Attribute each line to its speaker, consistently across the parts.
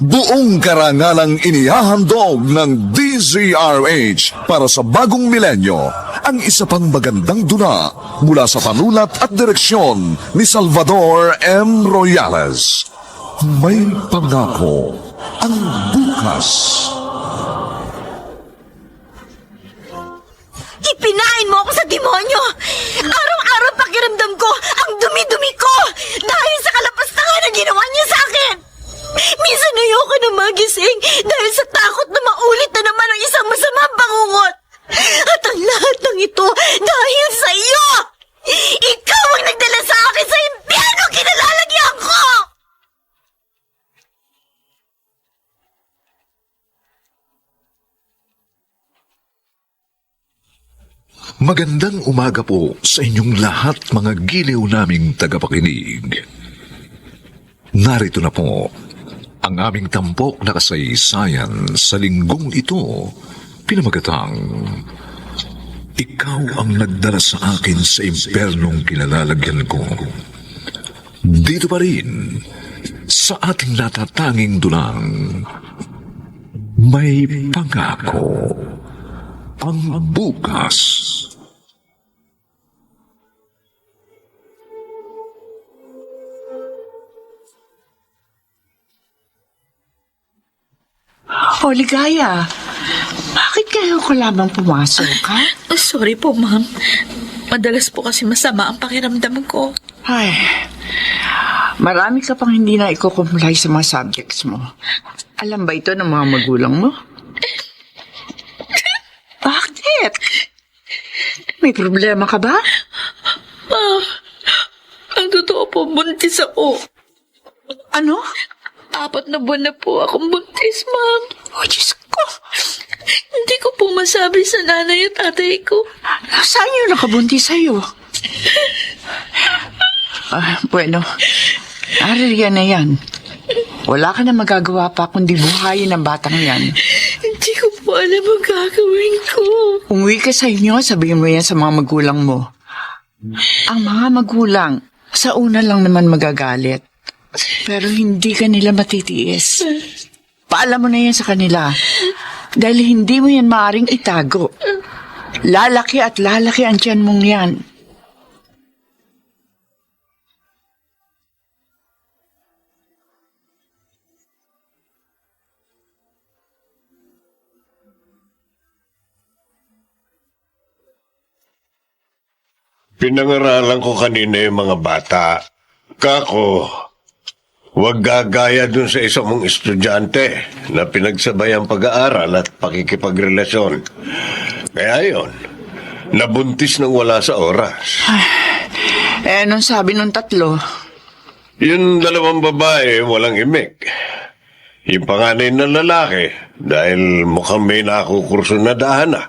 Speaker 1: Buong karangalang inihahandog ng DZRH para sa bagong milenyo ang isa pang magandang dula mula sa panulat at direksyon ni Salvador M. Royales. May pangako ang bukas.
Speaker 2: Ipinain mo ako sa demonyo! Araw-araw pakiramdam ko ang dumi-dumi ko dahil sa kalapastangan na ginawa niya sa akin! Minsan ayoko na magising dahil sa takot na maulit na naman ang isang masamang bangungot! At ang lahat ng ito dahil sa iyo! Ikaw ang nagdala sa akin sa impyerno kinalalagyan ko!
Speaker 3: Magandang umaga po sa inyong lahat mga giliw naming tagapakinig. Narito na po ang aming tampok na kasaysayan sa linggong ito, pinamagatang Ikaw ang nagdala sa akin sa impernong kinalalagyan ko. Dito pa rin sa ating natatanging dulang May Pangako ang bukas.
Speaker 4: O, Ligaya, bakit kayo ko lamang pumasok, ha?
Speaker 2: Sorry po, ma'am. Madalas po kasi masama ang pakiramdam ko.
Speaker 4: Ay, marami ka pang hindi na ikukumulay sa mga subjects mo. Alam ba ito ng mga magulang mo? Bakit? May problema ka ba?
Speaker 2: Ma'am, ang totoo po, buntis ako.
Speaker 4: Ano?
Speaker 2: 4 na buwan na po akong buntis, ma'am.
Speaker 4: Oh, Diyos ko.
Speaker 2: Hindi ko po masabi sa nanay at tatay ko.
Speaker 4: Saan yung nakabuntis sa'yo? Bueno, ariyan na yan. Wala ka na magagawa pa kundi buhayin ang batang yan.
Speaker 2: Hindi ko po alam ang gagawin ko.
Speaker 4: Umuwi ka sa inyo, sabihin mo yan sa mga magulang mo. Ang mga magulang, sa una lang naman magagalit. Pero hindi ka nila matitiis. Paalam mo na yan sa kanila. Dahil hindi mo yan maaaring itago. Lalaki at lalaki ang tiyan mong yan.
Speaker 5: Pinangaralan ko kanina yung mga bata. Kako, huwag gagaya dun sa isang mong estudyante na pinagsabay ang pag-aaral at pakikipagrelasyon. Kaya yon, nabuntis nang wala sa oras.
Speaker 4: Anong sabi nung tatlo?
Speaker 5: Yung 2 babae, walang imik. Yung panganay na lalaki, dahil mukhang may nakukurso na dahana.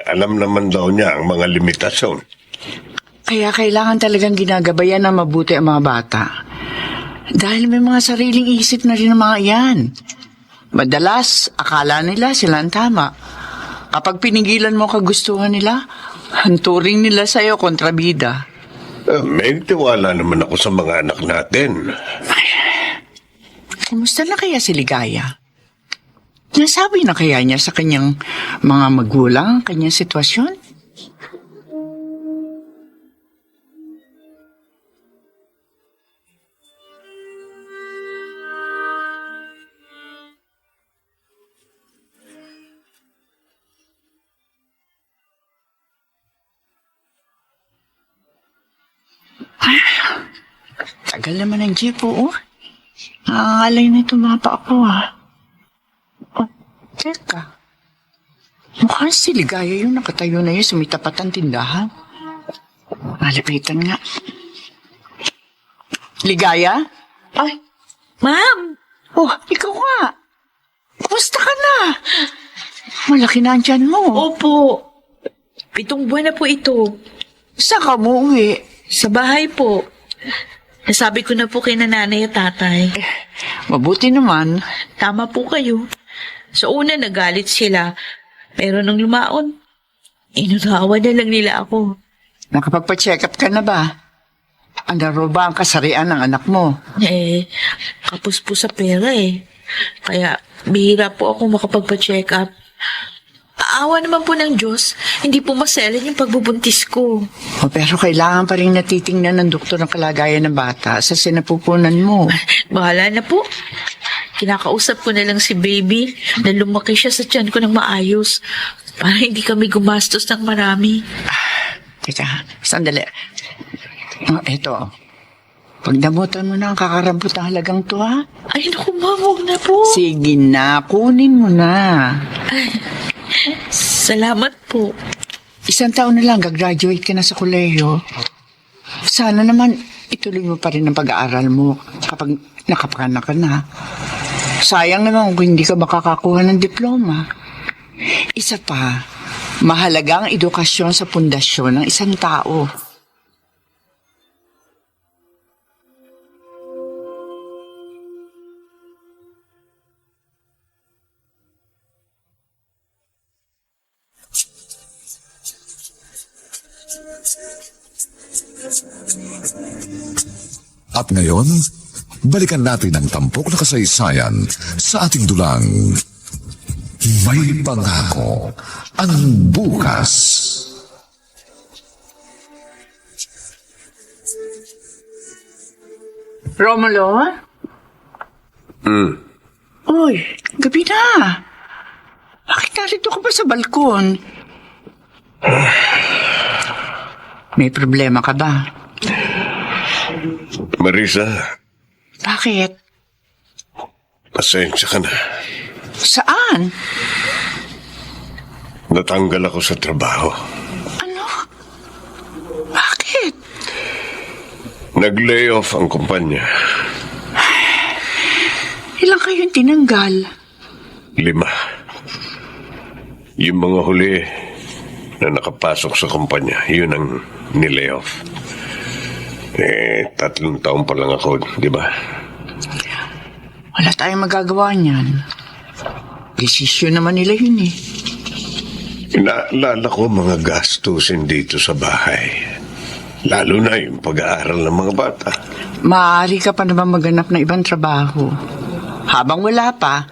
Speaker 5: Alam naman daw niya ang mga limitasyon.
Speaker 4: Kaya kailangan talagang ginagabayan na mabuti ang mga bata. Dahil may mga sariling isip na rin ang mga iyan. Madalas, akala nila sila ang tama. Kapag pinigilan mo kagustuhan nila, hanturing nila sa'yo kontrabida.
Speaker 5: May tiwala naman ako sa mga anak natin.
Speaker 4: Kumusta na kaya si Ligaya? Nasabi na kaya niya sa kanyang mga magulang ang kanyang sitwasyon? Tagal naman ang jeep, oo. Nangangalay na ito mga pa ako, Oh, teka. Mukhang si Ligaya yung nakatayo na yun sumitapat ang tindahan. Malapitan nga. Ligaya? Ay,
Speaker 2: Ma'am!
Speaker 4: oh, ikaw nga. Kumusta ka na? Malaki na ang tiyan mo.
Speaker 2: Opo. 7 buwan na po ito.
Speaker 4: Saan ka umuwi?
Speaker 2: Sa bahay po. Nasabi ko na po kay nanay at tatay.
Speaker 4: Mabuti naman.
Speaker 2: Tama po kayo. Sa una nagalit sila. Pero nung lumaon, inunawa na lang nila ako.
Speaker 4: Nakapagpa-check up ka na ba? Ano raw ba ang kasarian ng anak mo?
Speaker 2: Kapos po sa pera eh.
Speaker 6: Kaya bihira po ako makapagpa-check up. Awa naman po ng Diyos, hindi po maselan yung pagbubuntis ko.
Speaker 4: Pero kailangan pa rin natitingnan ng doktor ang kalagayan ng bata sa sinapupunan mo.
Speaker 6: Bahala na po. Kinakausap ko na lang si baby na lumaki siya sa tiyan ko ng maayos para hindi kami gumastos ng marami.
Speaker 4: Teka, sandali. Eto. Pag namutan mo na ang kakarambutang halagang to, ha?
Speaker 6: Ay, naku ma'am, huwag na po.
Speaker 4: Sige na, kunin mo na.
Speaker 6: Salamat po.
Speaker 4: 1 taon na lang, gagraduate ka na sa kolehiyo. Sana naman ituloy mo pa rin ang pag-aaral mo kapag nakapanak ka na. Sayang naman kung hindi ka makakakuha ng diploma. Isa pa, mahalaga ang edukasyon sa pundasyon ng isang tao.
Speaker 1: At ngayon, balikan natin ang tampok na kasaysayan sa ating dulang May Pangako ang Bukas.
Speaker 4: Romulo? Uy, gabi na. Bakit narito ka pa sa balkon? May problema ka ba?
Speaker 5: Marisa,
Speaker 4: Bakit?
Speaker 5: pasensya ka na.
Speaker 4: Saan?
Speaker 5: Natanggal ako sa trabaho.
Speaker 4: Ano? Bakit?
Speaker 5: Nag-lay off ang kumpanya.
Speaker 4: Ilang kayong tinanggal?
Speaker 5: 5. Yung mga huli na nakapasok sa kumpanya, yun ang nilay off. 3 taon pa lang ako, di ba?
Speaker 4: Wala tayong magagawa niyan. Desisyon naman nila yun eh.
Speaker 5: Inaalala ko mga gastusin dito sa bahay. Lalo na yung pag-aaral ng mga bata.
Speaker 4: Maaari ka pa naman maghanap ng ibang trabaho. Habang wala pa,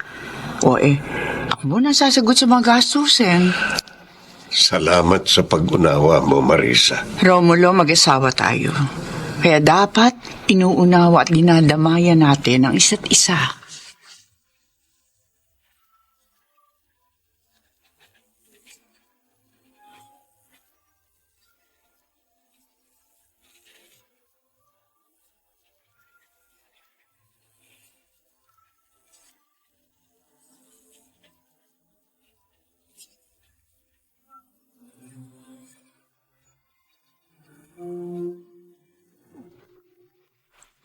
Speaker 4: ako muna sasagot sa mga gastusin.
Speaker 5: Salamat sa pag-unawa mo, Marisa.
Speaker 4: Romulo, mag-asawa tayo. Kaya dapat inuunawa at dinadamayan natin ang isa't isa.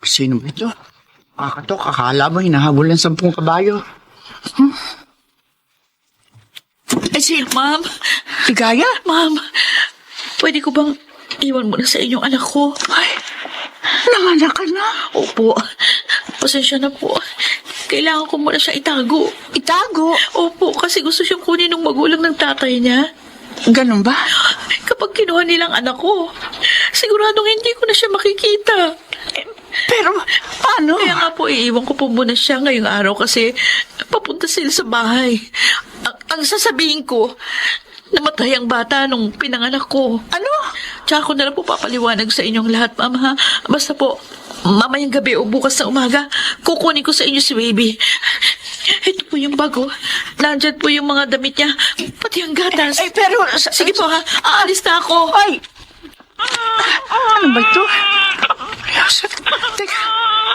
Speaker 4: Sino ba ito? Kakatok, akala mo hinahabol ng 10 kabayo.
Speaker 6: Ma'am,
Speaker 4: Ligaya?
Speaker 6: ma'am, pwede ko bang iwan muna sa inyong anak ko?
Speaker 4: Ay, nanganak ka na.
Speaker 6: Opo, pasensya na po. Kailangan ko muna siya itago.
Speaker 4: Itago?
Speaker 6: Opo, kasi gusto siyang kunin ng magulang ng tatay niya.
Speaker 4: Ganun ba?
Speaker 6: Kapag kinuha nilang anak ko, siguradong hindi ko na siya makikita.
Speaker 4: Pero, paano?
Speaker 6: Kaya nga po, iiwan ko po muna siya ngayong araw kasi papunta sila sa bahay. Ang sasabihin ko, namatay ang bata nung pinanganak ko.
Speaker 4: Ano?
Speaker 6: Tsaka ko na lang po papaliwanag sa inyong lahat, ma'am, ha? Basta po, mamayang gabi o bukas na umaga, kukunin ko sa inyo si baby. Ito po yung bago. Nandyan po yung mga damit niya, pati ang gatas.
Speaker 4: Ay, pero...
Speaker 6: Sige po, ha? Aalis na ako.
Speaker 4: Ay! Ano ba ito?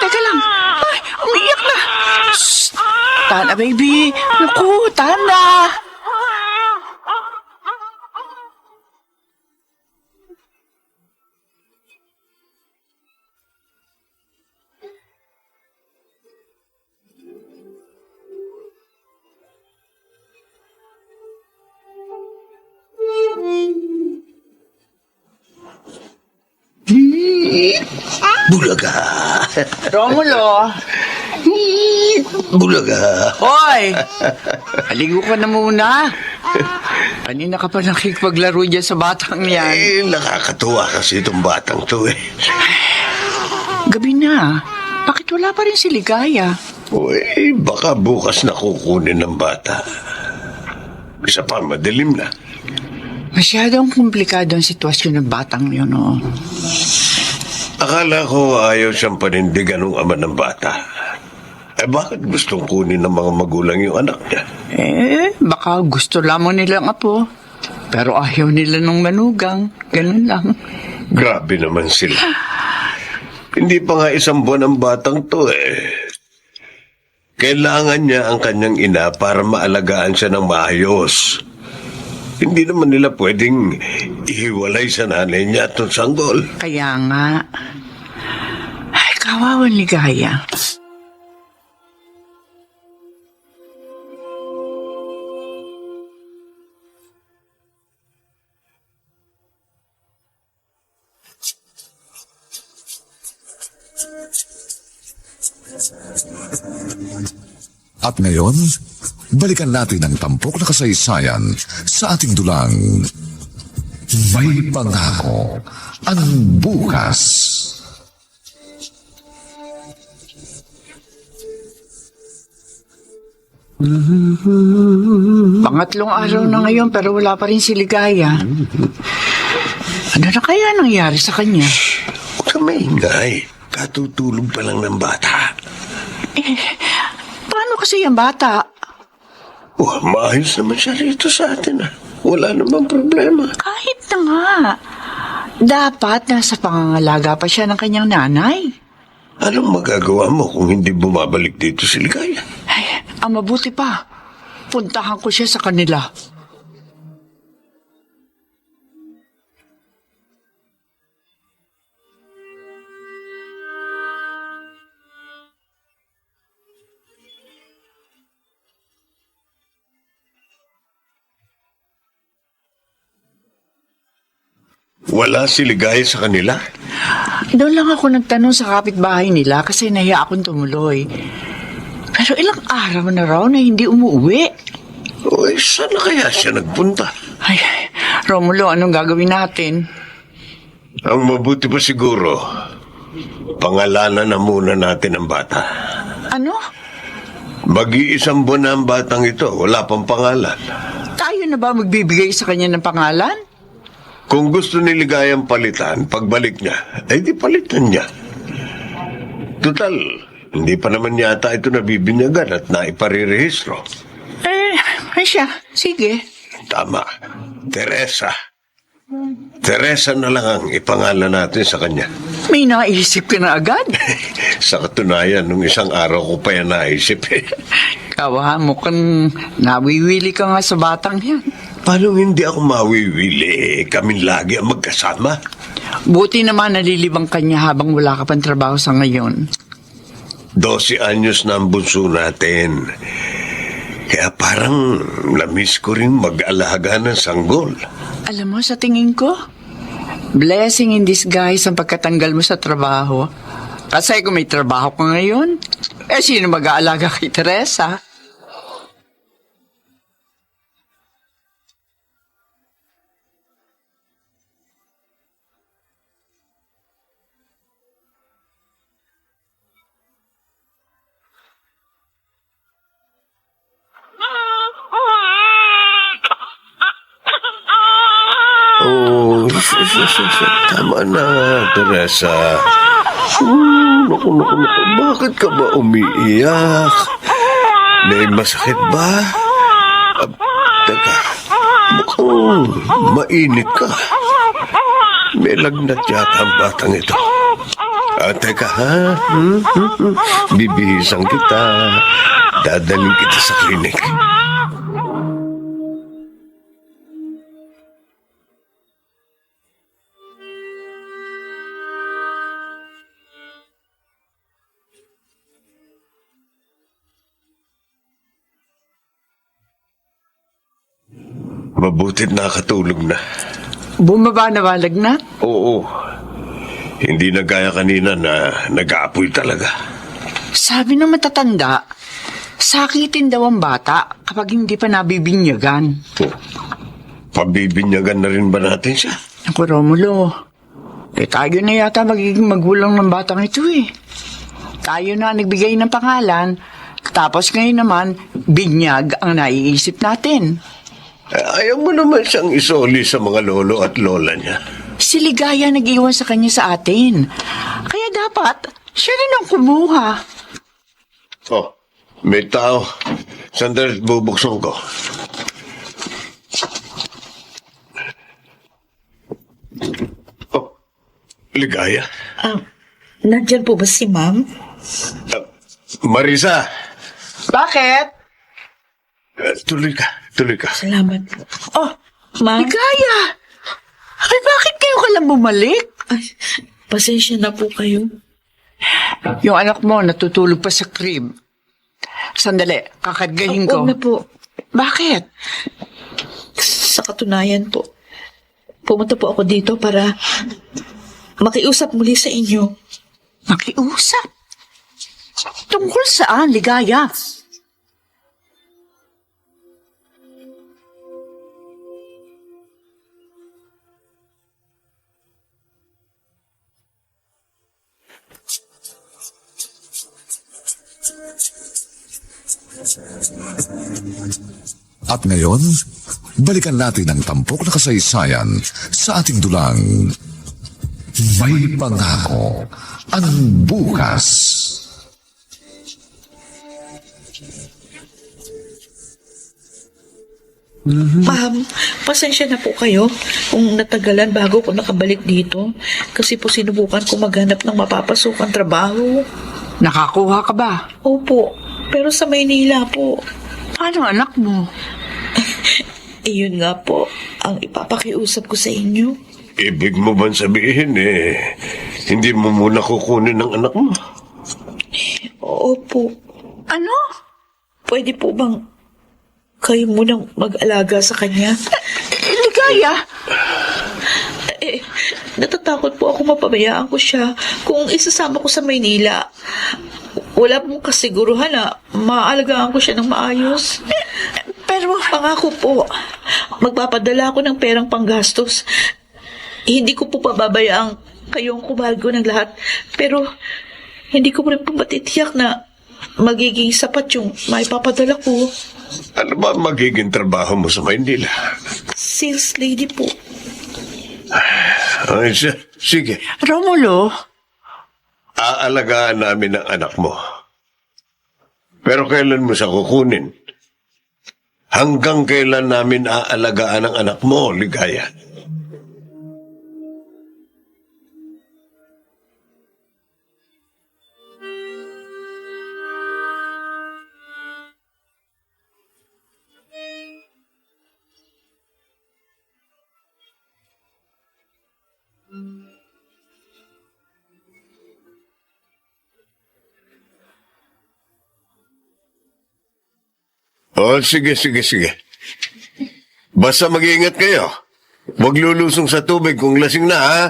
Speaker 4: Teka lang. Ay, umiiyak na. Shh! Tana, baby. Naku, Tana.
Speaker 5: Bulaga!
Speaker 4: Romulo.
Speaker 5: Bulaga!
Speaker 4: Hoy! Aligo ka na muna. Kanina ka pa nakikipaglaro dyan sa batang yan.
Speaker 5: Nakakatuwa kasi itong batang to eh.
Speaker 4: Gabi na. Bakit wala pa rin si Ligaya?
Speaker 5: Uy, baka bukas na kukunin ng bata. Isa pa, madilim na.
Speaker 4: Masyadong komplikado ang sitwasyon ng batang yun, oh.
Speaker 5: Akala ko ayaw siyang panindigan ng ama ng bata. Bakit gustong kunin ng mga magulang yung anak niya?
Speaker 4: Baka gusto lamang nila ang apo. Pero ayaw nila ng manugang. Ganun lang.
Speaker 5: Grabe naman sila. Hindi pa nga 1 buwan ang batang to eh. Kailangan niya ang kanyang ina para maalagaan siya ng maayos. Hindi naman nila pwedeng ihiwalay sa nanay niya at sanggol.
Speaker 4: Kaya nga. Ay, kawawan ligaya.
Speaker 1: At ngayon, balikan natin ang tampok na kasaysayan sa ating dulang May Pangako ang Bukas.
Speaker 4: Pangatlong araw na ngayon pero wala pa rin si Ligaya. Ano na kaya nangyari sa kanya?
Speaker 5: Huwag ka maingay. Katutulog pa lang ng bata.
Speaker 4: Paano kasi yung bata?
Speaker 5: Maayos naman siya rito sa atin ah. Wala namang problema.
Speaker 4: Kahit na nga. Dapat nasa pangangalaga pa siya ng kanyang nanay.
Speaker 5: Anong magagawa mo kung hindi bumabalik dito si Ligaya?
Speaker 4: Ay, ang mabuti pa. Puntahan ko siya sa kanila.
Speaker 5: Wala si Ligaya sa kanila?
Speaker 4: Doon lang ako nagtanong sa kapitbahay nila kasi nahiya akong tumuloy. Pero ilang araw na raw na hindi umuwi.
Speaker 5: Uy, saan na kaya siya nagpunta?
Speaker 4: Ay, Romulo, anong gagawin natin?
Speaker 5: Ang mabuti pa siguro, pangalanan na muna natin ang bata.
Speaker 4: Ano?
Speaker 5: Mag-iisang buwan na ang batang ito, wala pang pangalan.
Speaker 4: Tayo na ba magbibigay sa kanya ng pangalan?
Speaker 5: Kung gusto ni Ligayang palitan, pagbalik niya, ay di palitan niya. Total, hindi pa naman yata ito nabibinyagan at naiparirehistro.
Speaker 4: Ay siya, sige.
Speaker 5: Tama, Teresa. Teresa na lang ang ipangalan natin sa kanya.
Speaker 4: May naisip ka na agad.
Speaker 5: Sa katunayan, nung isang araw ko pa yan naisip eh.
Speaker 4: Kawa mo kang nawiwili ka nga sa batang yan.
Speaker 5: Paano hindi ako mawiwili? Kaming lagi ang magkasama.
Speaker 4: Buti naman nalilibang kanya habang wala ka pang trabaho sa ngayon.
Speaker 5: 12 anyos na ang bunso natin. Kaya parang namiss ko rin mag-alaga ng sanggol.
Speaker 4: Alam mo, sa tingin ko, blessing in disguise ang pagkatanggal mo sa trabaho. Kasi kung may trabaho ka ngayon, sino mag-aalaga kay Teresa?
Speaker 5: Oh, tama na, Teresa. Naku. Bakit ka ba umiiyak? May masakit ba? Teka, mukhang mainit ka. May lagnat yata ang batang ito. Teka ha? Bibihisan kita. Dadalhin kita sa klinik. Mabutit nakatulog na.
Speaker 4: Bumaba na ba lagnat?
Speaker 5: Oo. Hindi na gaya kanina na nag-aapoy talaga.
Speaker 4: Sabi ng matatanda, sakitin daw ang bata kapag hindi pa nabibinyagan.
Speaker 5: Pabibinyagan na rin ba natin siya?
Speaker 4: Ako, Romulo, tayo na yata magiging magulang ng batang ito eh. Tayo na nagbigay ng pangalan Tapos ngayon naman, binyag ang naiisip natin.
Speaker 5: Ayaw mo naman siyang isoli sa mga lolo at lola niya.
Speaker 4: Si Ligaya nag-iwan sa kanya sa atin. Kaya dapat, siya rin ang kumuha.
Speaker 5: Oh, may tao. Sandali, bubuksan ko. Oh, Ligaya.
Speaker 6: Nandyan po ba si ma'am?
Speaker 5: Marisa,
Speaker 4: Bakit?
Speaker 5: tuloy ka, tuloy ka.
Speaker 6: Salamat po.
Speaker 4: Oh,
Speaker 6: Ma'am?
Speaker 4: Ligaya! Ay, bakit kayo ka lang bumalik?
Speaker 6: Ay, pasensya na po kayo.
Speaker 4: Yung anak mo natutulog pa sa crib. Sandali, kakadgahin ko.
Speaker 6: Huwag na po.
Speaker 4: Bakit?
Speaker 6: Sa katunayan po, pumunta po ako dito para makiusap muli sa inyo.
Speaker 4: Makiusap? Tungkol saan, Ligaya?
Speaker 1: At ngayon, balikan natin ang tampok na kasaysayan sa ating dulang May Pangako ang Bukas.
Speaker 6: Ma'am, pasensya na po kayo kung natagalan bago ko nakabalik dito. Kasi po sinubukan ko maghanap ng mapapasukang trabaho.
Speaker 4: Nakakuha ka ba?
Speaker 6: Opo, pero sa Maynila po.
Speaker 4: Paano anak mo?
Speaker 6: Iyon nga po ang ipapakiusap ko sa inyo.
Speaker 5: Ibig mo bang sabihin hindi mo muna kukunin ng anak mo?
Speaker 6: Opo,
Speaker 4: Ano?
Speaker 6: pwede po bang kayo munang mag-alaga sa kanya?
Speaker 4: Ligaya?
Speaker 6: Natatakot po ako mapabayaan ko siya kung isasama ko sa Maynila. Wala pong kasiguruhan na maaalagaan ko siya ng maayos. Pero pangako po, magpapadala ako ng perang panggastos. Hindi ko po pababayaan kayong kumalgo ng lahat. Pero hindi ko rin po matitiyak na magiging sapat yung maipapadala ko.
Speaker 5: Ano ba magiging trabaho mo sa Maynila?
Speaker 6: Sales lady po.
Speaker 5: Ay, sige,
Speaker 4: Romulo?
Speaker 5: aalagaan namin ang anak mo. Pero kailan mo siya kukunin? Hanggang kailan namin aalagaan ang anak mo, Ligaya? Oh, sige. Basta mag-iingat kayo. Huwag lulusong sa tubig kung lasing na, ha?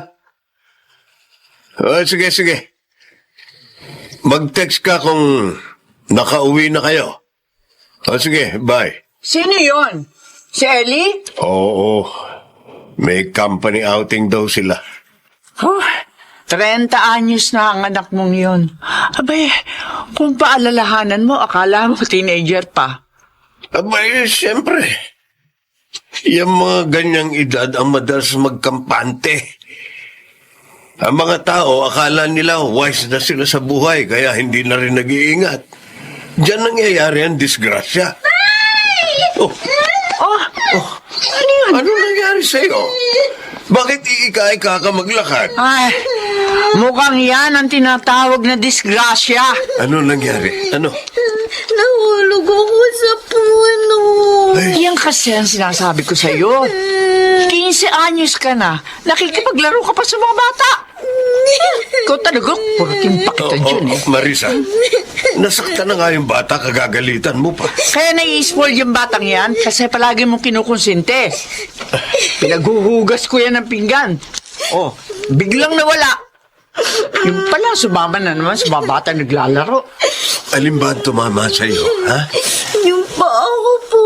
Speaker 5: Oh, sige. Mag-text ka kung nakauwi na kayo. Oh, sige, bye.
Speaker 4: Sino yon? Si Ellie?
Speaker 5: Oo, may company outing daw sila.
Speaker 4: Oh, 30 anyos na ang anak mong yun. Abay, kung paalalahanan mo, akala mo teenager pa.
Speaker 5: Abay, siyempre. Yung mga ganyang edad ang madalas magkampante. Ang mga tao, akala nila wise na sila sa buhay, kaya hindi na rin nag-iingat. Diyan nangyayari ang disgrasya. Oh,
Speaker 4: Ano yun?
Speaker 5: ano nangyari sa'yo? Bakit iika-ika ka maglakad?
Speaker 4: Ay, mukhang yan ang tinatawag na disgrasya.
Speaker 5: Ano nangyari? Ano?
Speaker 2: Nahulog ako sa puno.
Speaker 4: Yan kasi ang sinasabi ko sa'yo. 15 anyos ka na, nakikipaglaro ka pa sa mga bata. Ikaw talaga, purating pakita dyan eh.
Speaker 5: Marisa, nasaktan na nga yung bata, kagagalitan mo pa.
Speaker 4: Kaya nai-spoil yung batang yan kasi palagi mong kinukonsinte. Pinaghuhugas ko yan ng pinggan. Oh, biglang nawala. Yung pala, sumama na naman sa mga bata naglalaro.
Speaker 5: Alin ba ang tumama sa'yo, ha?
Speaker 2: Yung paa ko po.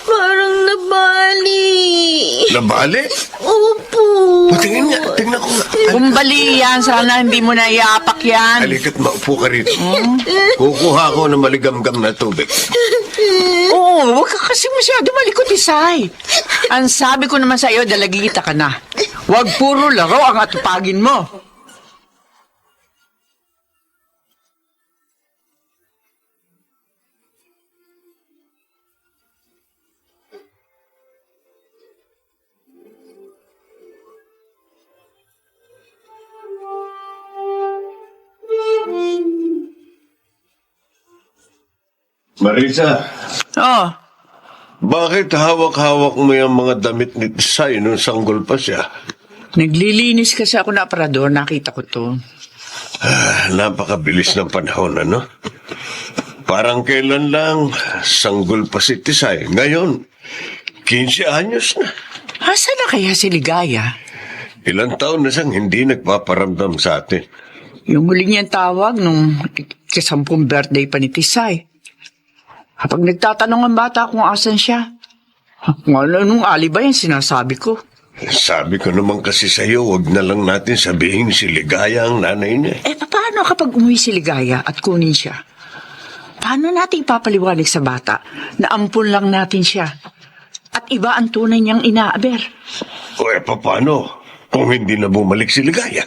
Speaker 2: Parang nabali.
Speaker 5: Nabali?
Speaker 2: Opo.
Speaker 5: Patingin nga, tingnan ko nga.
Speaker 4: Kumbali yan, sana hindi mo na iapak yan.
Speaker 5: Halika't maupo ka rito. Kukuha ko ng maligamgam na tubig.
Speaker 4: Oo, huwag ka kasi masyado malikot, Isay. Ang sabi ko naman sa iyo, dalagita ka na. Huwag puro laro ang atupagin mo.
Speaker 5: Marisa,
Speaker 4: Oh,
Speaker 5: bakit hawak-hawak mo yung mga damit ni Tisay nung sanggol pa siya?
Speaker 4: naglilinis kasi ako na aparador, nakita ko to.
Speaker 5: Napakabilis ng panahon, ano? Parang kailan lang sanggol pa si Tisay. Ngayon, 15 anyos na.
Speaker 4: Asa na kaya si Ligaya?
Speaker 5: Ilang taon na siyang hindi nagpaparamdam sa atin.
Speaker 4: Yung huli niyang tawag nung kasampung birthday pa ni Tisay. Kapag nagtatanong ang bata kung asan siya, kung anong alibay ang sinasabi ko.
Speaker 5: Sabi ko naman kasi sa'yo, wag na lang natin sabihin si Ligaya ang nanay niya.
Speaker 4: Paano kapag umuwi si Ligaya at kunin siya? Paano natin ipapaliwanag sa bata na ampun lang natin siya at iba ang tunay niyang inaaber?
Speaker 5: O paano kung hindi na bumalik si Ligaya?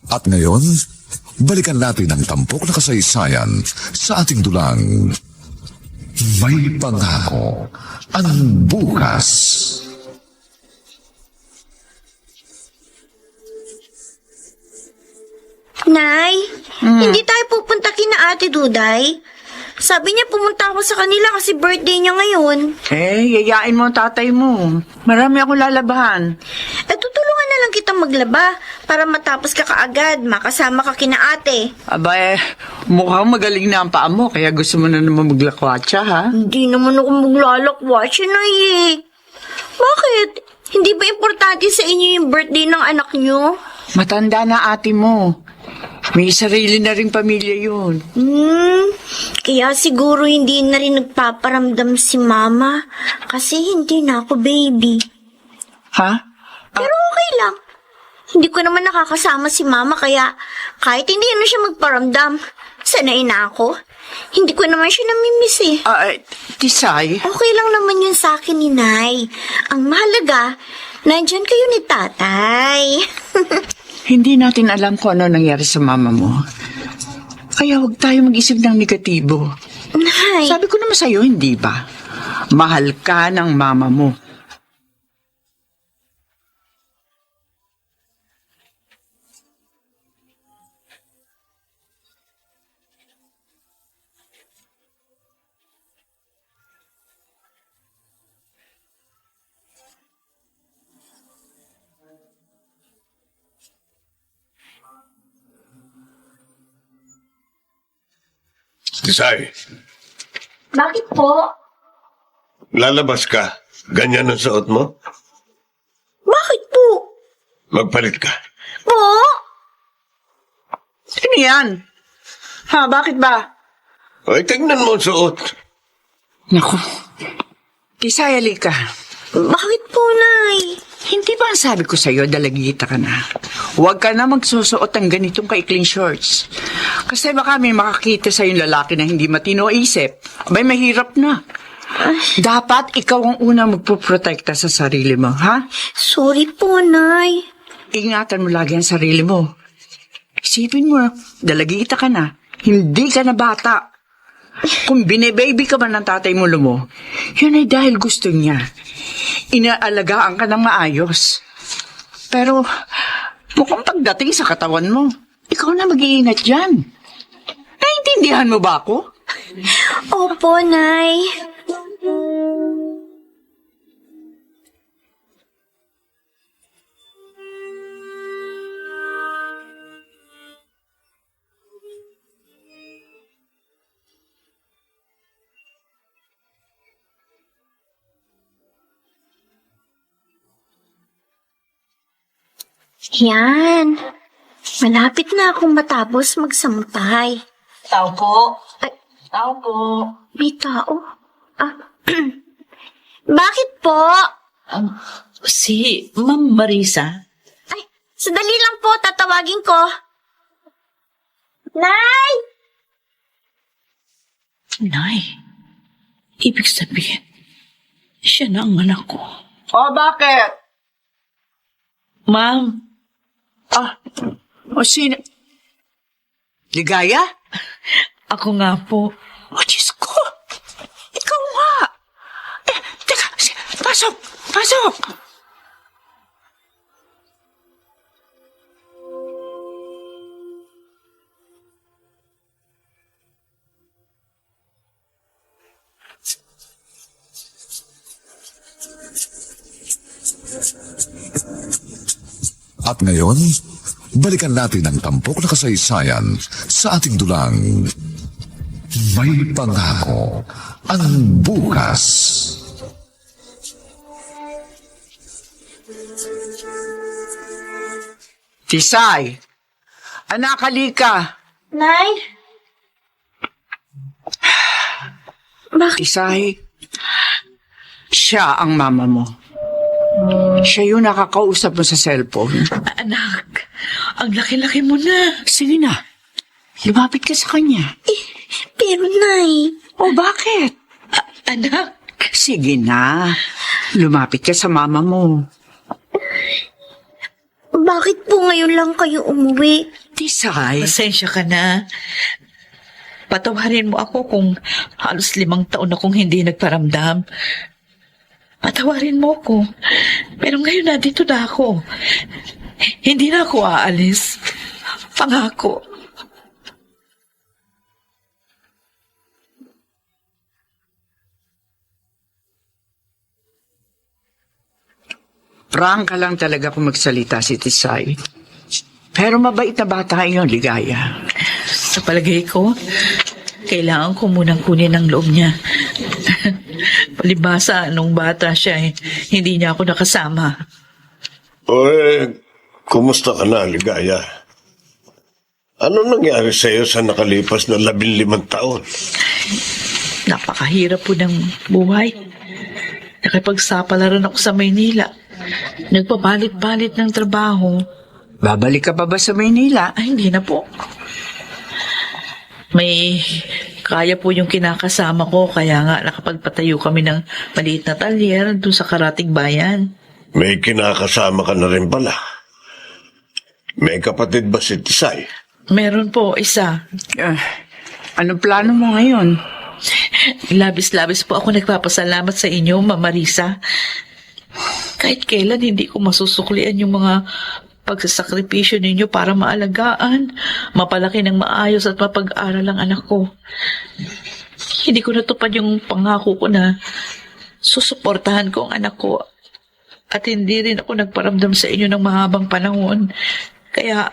Speaker 1: At ngayon, balikan natin ang tampok na kasaysayan sa ating dulang May Pangako ang Bukas.
Speaker 2: Nay, hindi tayo pupunta kina Ate Duday. Sabi niya pumunta ako sa kanila kasi birthday niya ngayon.
Speaker 4: Yayain mo ang tatay mo. Marami akong lalabahan.
Speaker 2: Tutulungan na lang kitang maglaba para matapos ka kaagad, makasama ka kina ate.
Speaker 4: Aba mukhang magaling na ang paa mo, kaya gusto mo na naman maglakwatsa, ha?
Speaker 2: Hindi naman ako maglalakwatsa na eh. Bakit? Hindi ba importante sa inyo yung birthday ng anak niyo?
Speaker 4: Matanda na ate mo. May sarili na ring pamilya yun.
Speaker 2: Kaya siguro hindi na rin nagpaparamdam si mama kasi hindi na ako baby.
Speaker 4: Ha?
Speaker 2: Pero okay lang. Hindi ko naman nakakasama si mama kaya kahit hindi na siya magparamdam, sanay na ako. Hindi ko naman siya namimiss eh.
Speaker 4: Tisay?
Speaker 2: Okay lang naman yun sa akin ni Nay. Ang mahalaga, nandyan kayo ni Tatay.
Speaker 4: Hindi natin alam kung ano nangyari sa mama mo. Kaya huwag tayo mag-isip ng negatibo.
Speaker 2: Nay,
Speaker 4: Sabi ko naman sa'yo, hindi ba? Mahal ka ng mama mo.
Speaker 5: Tisay,
Speaker 2: bakit po?
Speaker 5: lalabas ka. Ganyan ang suot mo?
Speaker 2: Bakit po?
Speaker 5: Magpalit ka.
Speaker 2: Po?
Speaker 4: Ano yan? Ha, bakit ba?
Speaker 5: Ay, tingnan mo ang suot.
Speaker 4: Naku, Tisay, halika.
Speaker 2: Bakit po, Nay?
Speaker 4: Hindi ba ang sabi ko sa'yo, dalagita ka na? Huwag ka na magsusuot ng ganitong kaikling shorts. Kasi baka may makakita sa'yo lalaki na hindi matino isip. Abay, mahirap na. Dapat ikaw ang unang magpuprotekta sa sarili mo, ha?
Speaker 2: Sorry po, Nay.
Speaker 4: Ingatan mo lagi ang sarili mo. Isipin mo, dalagita ka na. Hindi ka na bata. Kung bine-baby ka man ng tatay mo lumo, yun ay dahil gusto niya. Inaalagaan ka ng maayos. Pero, mukhang pagdating sa katawan mo, ikaw na mag-iingat dyan. Naiintindihan mo ba ako?
Speaker 2: Opo, Nay. Yan. Malapit na akong matapos magsampay.
Speaker 6: Tao po.
Speaker 2: Ay,
Speaker 6: Tao po.
Speaker 2: may tao. Ah, bakit po?
Speaker 6: Si Ma'am Marisa.
Speaker 2: Ay, sandali lang po, tatawagin ko. Nay!
Speaker 6: Nay, ibig sabihin, siya na ang anak ko.
Speaker 4: O, bakit?
Speaker 6: Ma'am,
Speaker 4: O, sino? Ligaya?
Speaker 6: ako nga po.
Speaker 4: O, Diyos ko! Ikaw nga! Teka, pasok! Pasok!
Speaker 1: At ngayon, balikan natin ang tampok na kasaysayan sa ating dulang May Pangako ang Bukas.
Speaker 4: Tisay! Anak, halika!
Speaker 2: Nay? Bakit?
Speaker 4: Tisay, siya ang mama mo. Siya yung nakakausap mo sa cellphone.
Speaker 6: Anak, ang laki-laki mo na.
Speaker 4: Sige na, lumapit ka sa kanya.
Speaker 2: Pero Nay,
Speaker 4: O, bakit?
Speaker 6: Anak,
Speaker 4: Sige na, lumapit ka sa mama mo.
Speaker 2: bakit po ngayon lang kayo umuwi?
Speaker 4: Tisay,
Speaker 6: pasensya ka na. Patawarin mo ako kung halos 5 taon akong hindi nagparamdam. Patawarin mo ako. Pero ngayon na dito na ako. Hindi na ako aalis. Pangako.
Speaker 4: prangka lang talaga kung magsalita si Tisay. Pero mabait na bata yun, Ligaya.
Speaker 6: Sa palagay ko, kailangan ko munang kunin ang loob niya. Palibasa, nung bata siya, hindi niya ako nakasama.
Speaker 5: Kumusta ka na, Ligaya? Ano nangyari sa'yo sa nakalipas na 15 taon?
Speaker 6: Napakahirap po ng buhay. Nakipagsapalaran ako sa Maynila. Nagpabalit-balit ng trabaho.
Speaker 4: Babalik ka pa ba sa Maynila?
Speaker 6: Ay, hindi na po. May kaya po yung kinakasama ko, kaya nga nakapagpatayo kami ng maliit na talyer doon sa karating bayan.
Speaker 5: May kinakasama ka na rin pala. May kapatid ba si Tisay?
Speaker 6: Meron po isa.
Speaker 4: Anong plano mo ngayon?
Speaker 6: Labis-labis po ako nagpapasalamat sa inyo, Ma'am Marisa. Kahit kailan hindi ko masusuklian yung mga pagsasakripisyo ninyo para maalagaan, mapalaki ng maayos at mapag-aral ang anak ko. Hindi ko natupad yung pangako ko na susuportahan ko ang anak ko at hindi rin ako nagparamdam sa inyo ng mahabang panahon. Kaya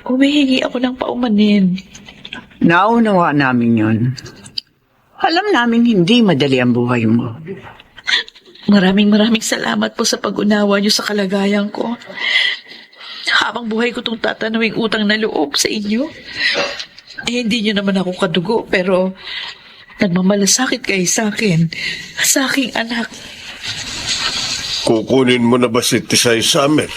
Speaker 6: humihingi ako ng paumanin.
Speaker 4: Naunawa namin yun. Alam namin hindi madali ang buhay mo.
Speaker 6: Maraming salamat po sa pag-unawa niyo sa kalagayan ko. Habang buhay ko itong tatanawing utang na loob sa inyo. Hindi niyo naman ako kadugo, pero nagmamalasakit kayo sa akin, sa aking anak.
Speaker 5: Kukunin mo na ba si Tisay sa amin?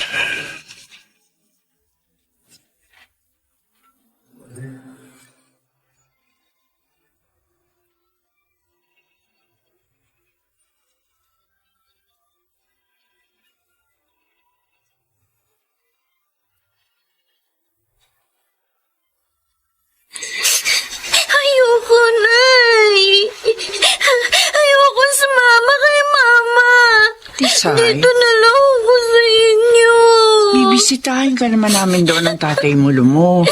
Speaker 2: Ayoko, Nay. Ayoko sumama kay Mama.
Speaker 4: Tisay?
Speaker 2: Dito na lang ako sa inyo.
Speaker 4: Bibisitahin ka naman namin doon ng tatay mo, Lumo.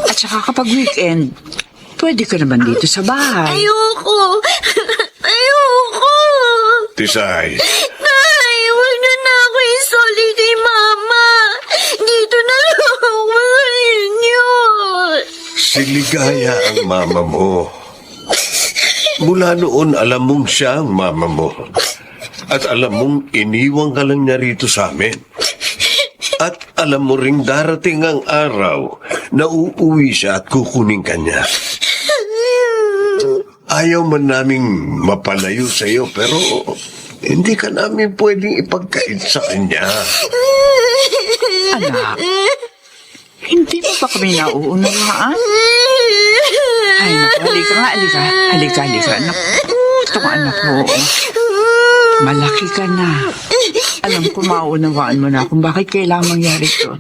Speaker 4: At saka kapag weekend, pwede ka naman dito sa bahay.
Speaker 2: Ayoko. Ayoko.
Speaker 5: Tisay,
Speaker 2: Nay, huwag niyo na ako isoli kay Mama. Dito na lang ako sa inyo.
Speaker 5: si Ligaya ang mama mo. Mula noon, alam mong siya ang mama mo. At alam mong iniwang ka lang niya rito sa amin. At alam mo ring darating ang araw na uuwi siya at kukunin ka niya. Ayaw man naming mapalayo sa iyo, pero hindi ka namin pwedeng ipagkait sa kanya.
Speaker 4: Anak, hindi mo ba kami nauunawaan? Ay, naku, halika nga, halika. Naku, itong anak mo. Malaki ka na. Alam ko mauunawaan mo na kung bakit kailangan mangyari ito.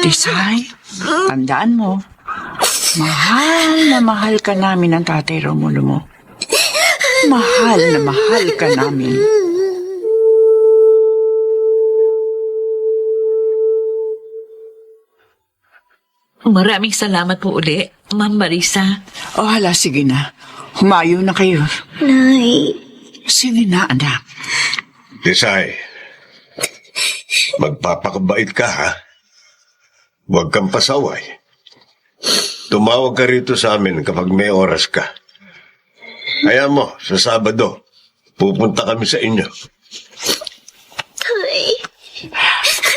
Speaker 4: Tisay, tandaan mo, mahal ka namin ng Tatay Romulo mo. Mahal na mahal ka namin.
Speaker 6: Maraming salamat po uli, Ma'am Marisa.
Speaker 4: O hala, sige na. Humayo na kayo.
Speaker 2: Nay,
Speaker 4: Sige na, anak.
Speaker 5: Desay, magpapakabait ka, ha? Huwag kang pasaway. Tumawag ka rito sa amin kapag may oras ka. Kaya mo, sa Sabado, pupunta kami sa inyo.
Speaker 2: Tay.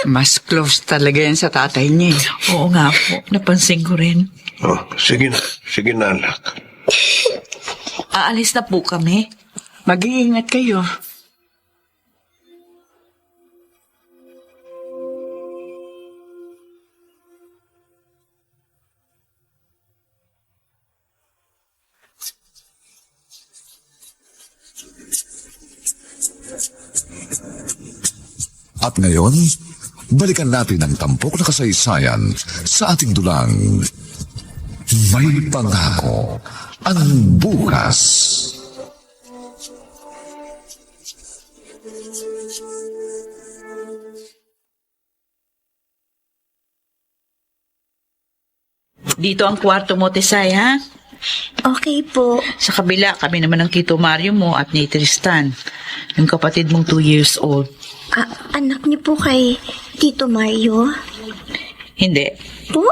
Speaker 4: Mas close talaga yan sa tatay niya.
Speaker 6: Oo nga po, napansin ko rin.
Speaker 5: Oh, sige na anak.
Speaker 6: Aalis na po kami.
Speaker 4: Mag-iingat kayo.
Speaker 1: At ngayon, balikan natin ang tampok na kasaysayan sa ating dulang May Pangako ang Bukas.
Speaker 6: Dito ang kwarto mo, Tesay, ha?
Speaker 2: Okay po.
Speaker 6: Sa kabila, kami naman ng Tito Mario mo at ni Tristan, yung kapatid mong 2 years old.
Speaker 2: Anak niyo po kay Tito Mario?
Speaker 6: Hindi.
Speaker 2: Po?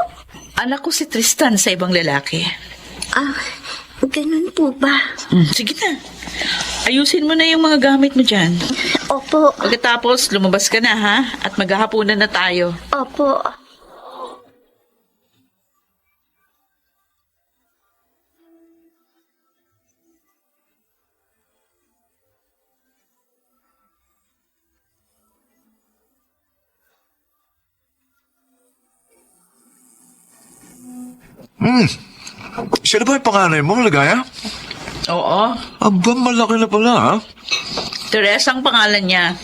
Speaker 6: Anak ko si Tristan sa ibang lalaki.
Speaker 2: Ganun po ba?
Speaker 6: Sige na. Ayusin mo na yung mga gamit mo dyan.
Speaker 2: Opo.
Speaker 6: Pagkatapos, lumabas ka na, ha? At maghahapunan na tayo.
Speaker 2: Opo.
Speaker 3: Siya na ba yung panganay mo, Ligaya?
Speaker 6: Oo.
Speaker 3: Aba, malaki na pala, ha?
Speaker 6: Teresa ang pangalan niya.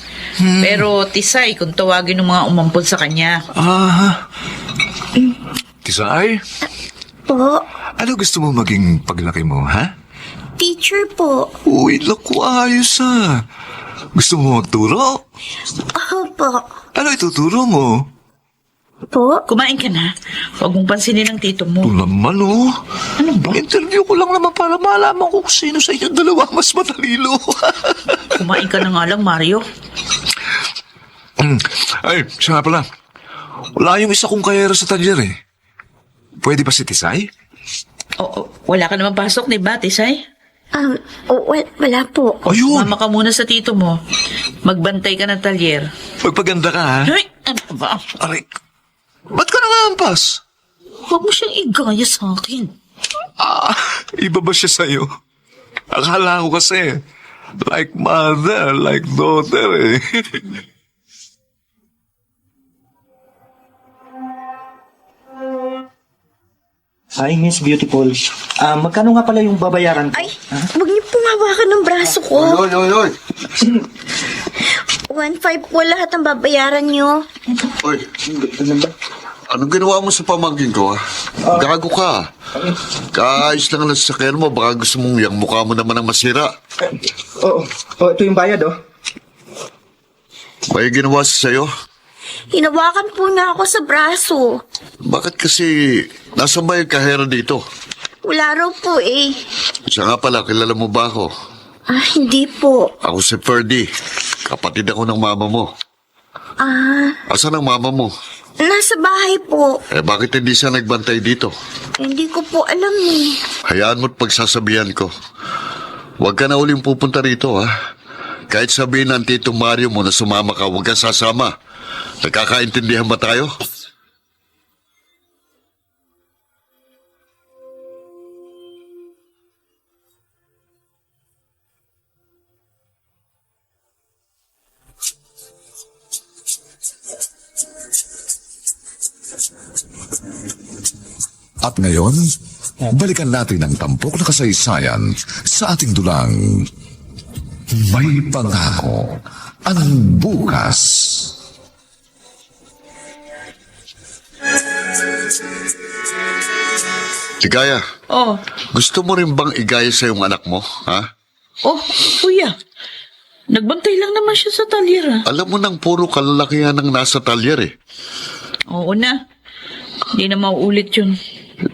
Speaker 6: Pero Tisay, kung tawagin ng mga umampun sa kanya.
Speaker 3: Tisay,
Speaker 2: Po.
Speaker 3: ano gusto mo maging paglaki mo, ha?
Speaker 2: Teacher po.
Speaker 3: Uy, naku, ayos, ha? Gusto mo magturo?
Speaker 2: Opo.
Speaker 3: Ano ituturo mo?
Speaker 2: Po?
Speaker 6: Kumain ka na. Huwag mong pansinin ng tito mo.
Speaker 3: Ito naman, oh.
Speaker 6: Ano ba?
Speaker 3: Interview ko lang naman para malaman ko kung sino sa inyong dalawa mas matalino.
Speaker 6: Kumain ka na nga lang, Mario.
Speaker 3: Ay, siya nga pala. Wala yung isa kong kayera sa talyer, eh. Pwede ba si Tisay?
Speaker 6: Oo, wala ka naman pasok, di ba, Tisay?
Speaker 2: Wala po.
Speaker 3: Ayun!
Speaker 6: Mama ka muna sa tito mo. Magbantay ka ng talyer.
Speaker 3: Magpaganda ka, ha?
Speaker 6: Ay, ano ba?
Speaker 3: Aray, ba't ka nangampas?
Speaker 6: Huwag mo siyang igaya sa akin.
Speaker 3: Iba ba siya sa'yo? Akala ko kasi, like mother, like daughter, eh.
Speaker 7: Hi, Miss Beautiful. Magkano nga pala yung babayaran ko?
Speaker 2: Ay, huwag niyo pong hawakan ng braso ko.
Speaker 5: Oy.
Speaker 2: 1.5 po lahat ang babayaran niyo.
Speaker 1: Oy, anong ginawa mo sa pamangkin ko, ha? Gago ka. Kaayos lang ang sasakyan mo, baka gusto mong yung mukha mo naman ang masira.
Speaker 7: Oo, ito yung bayad, oh.
Speaker 1: May ginawa siya sa'yo?
Speaker 2: Hinawakan po niya ako sa braso.
Speaker 1: Bakit kasi nasa ba yung kahera dito?
Speaker 2: Wala raw po eh.
Speaker 1: Siya nga pala, kilala mo ba ako?
Speaker 2: Hindi po.
Speaker 1: Ako si Ferdy. Kapatid ako ng mama mo. Asan ang mama mo?
Speaker 2: Nasa bahay po.
Speaker 1: Bakit hindi siya nagbantay dito?
Speaker 2: Hindi ko po alam eh.
Speaker 1: Hayaan mo't pagsasabihan ko. Huwag ka na uling pupunta rito, ha?
Speaker 8: kahit sabihin ng Tito Mario mo na sumama ka, huwag kang sasama. Nagkakaintindihan ba tayo?
Speaker 1: At ngayon, balikan natin ang tampok na kasaysayan sa ating dulang May Pangako ang Bukas.
Speaker 8: Ligaya,
Speaker 6: Oh,
Speaker 8: gusto mo rin bang igaya sa iyong anak mo, ha?
Speaker 6: oh, kuya. Nagbantay lang naman siya sa talyera.
Speaker 8: Alam mo nang puro kalalakihan ang nasa talyer eh.
Speaker 6: Oo na. Hindi na mauulit yun.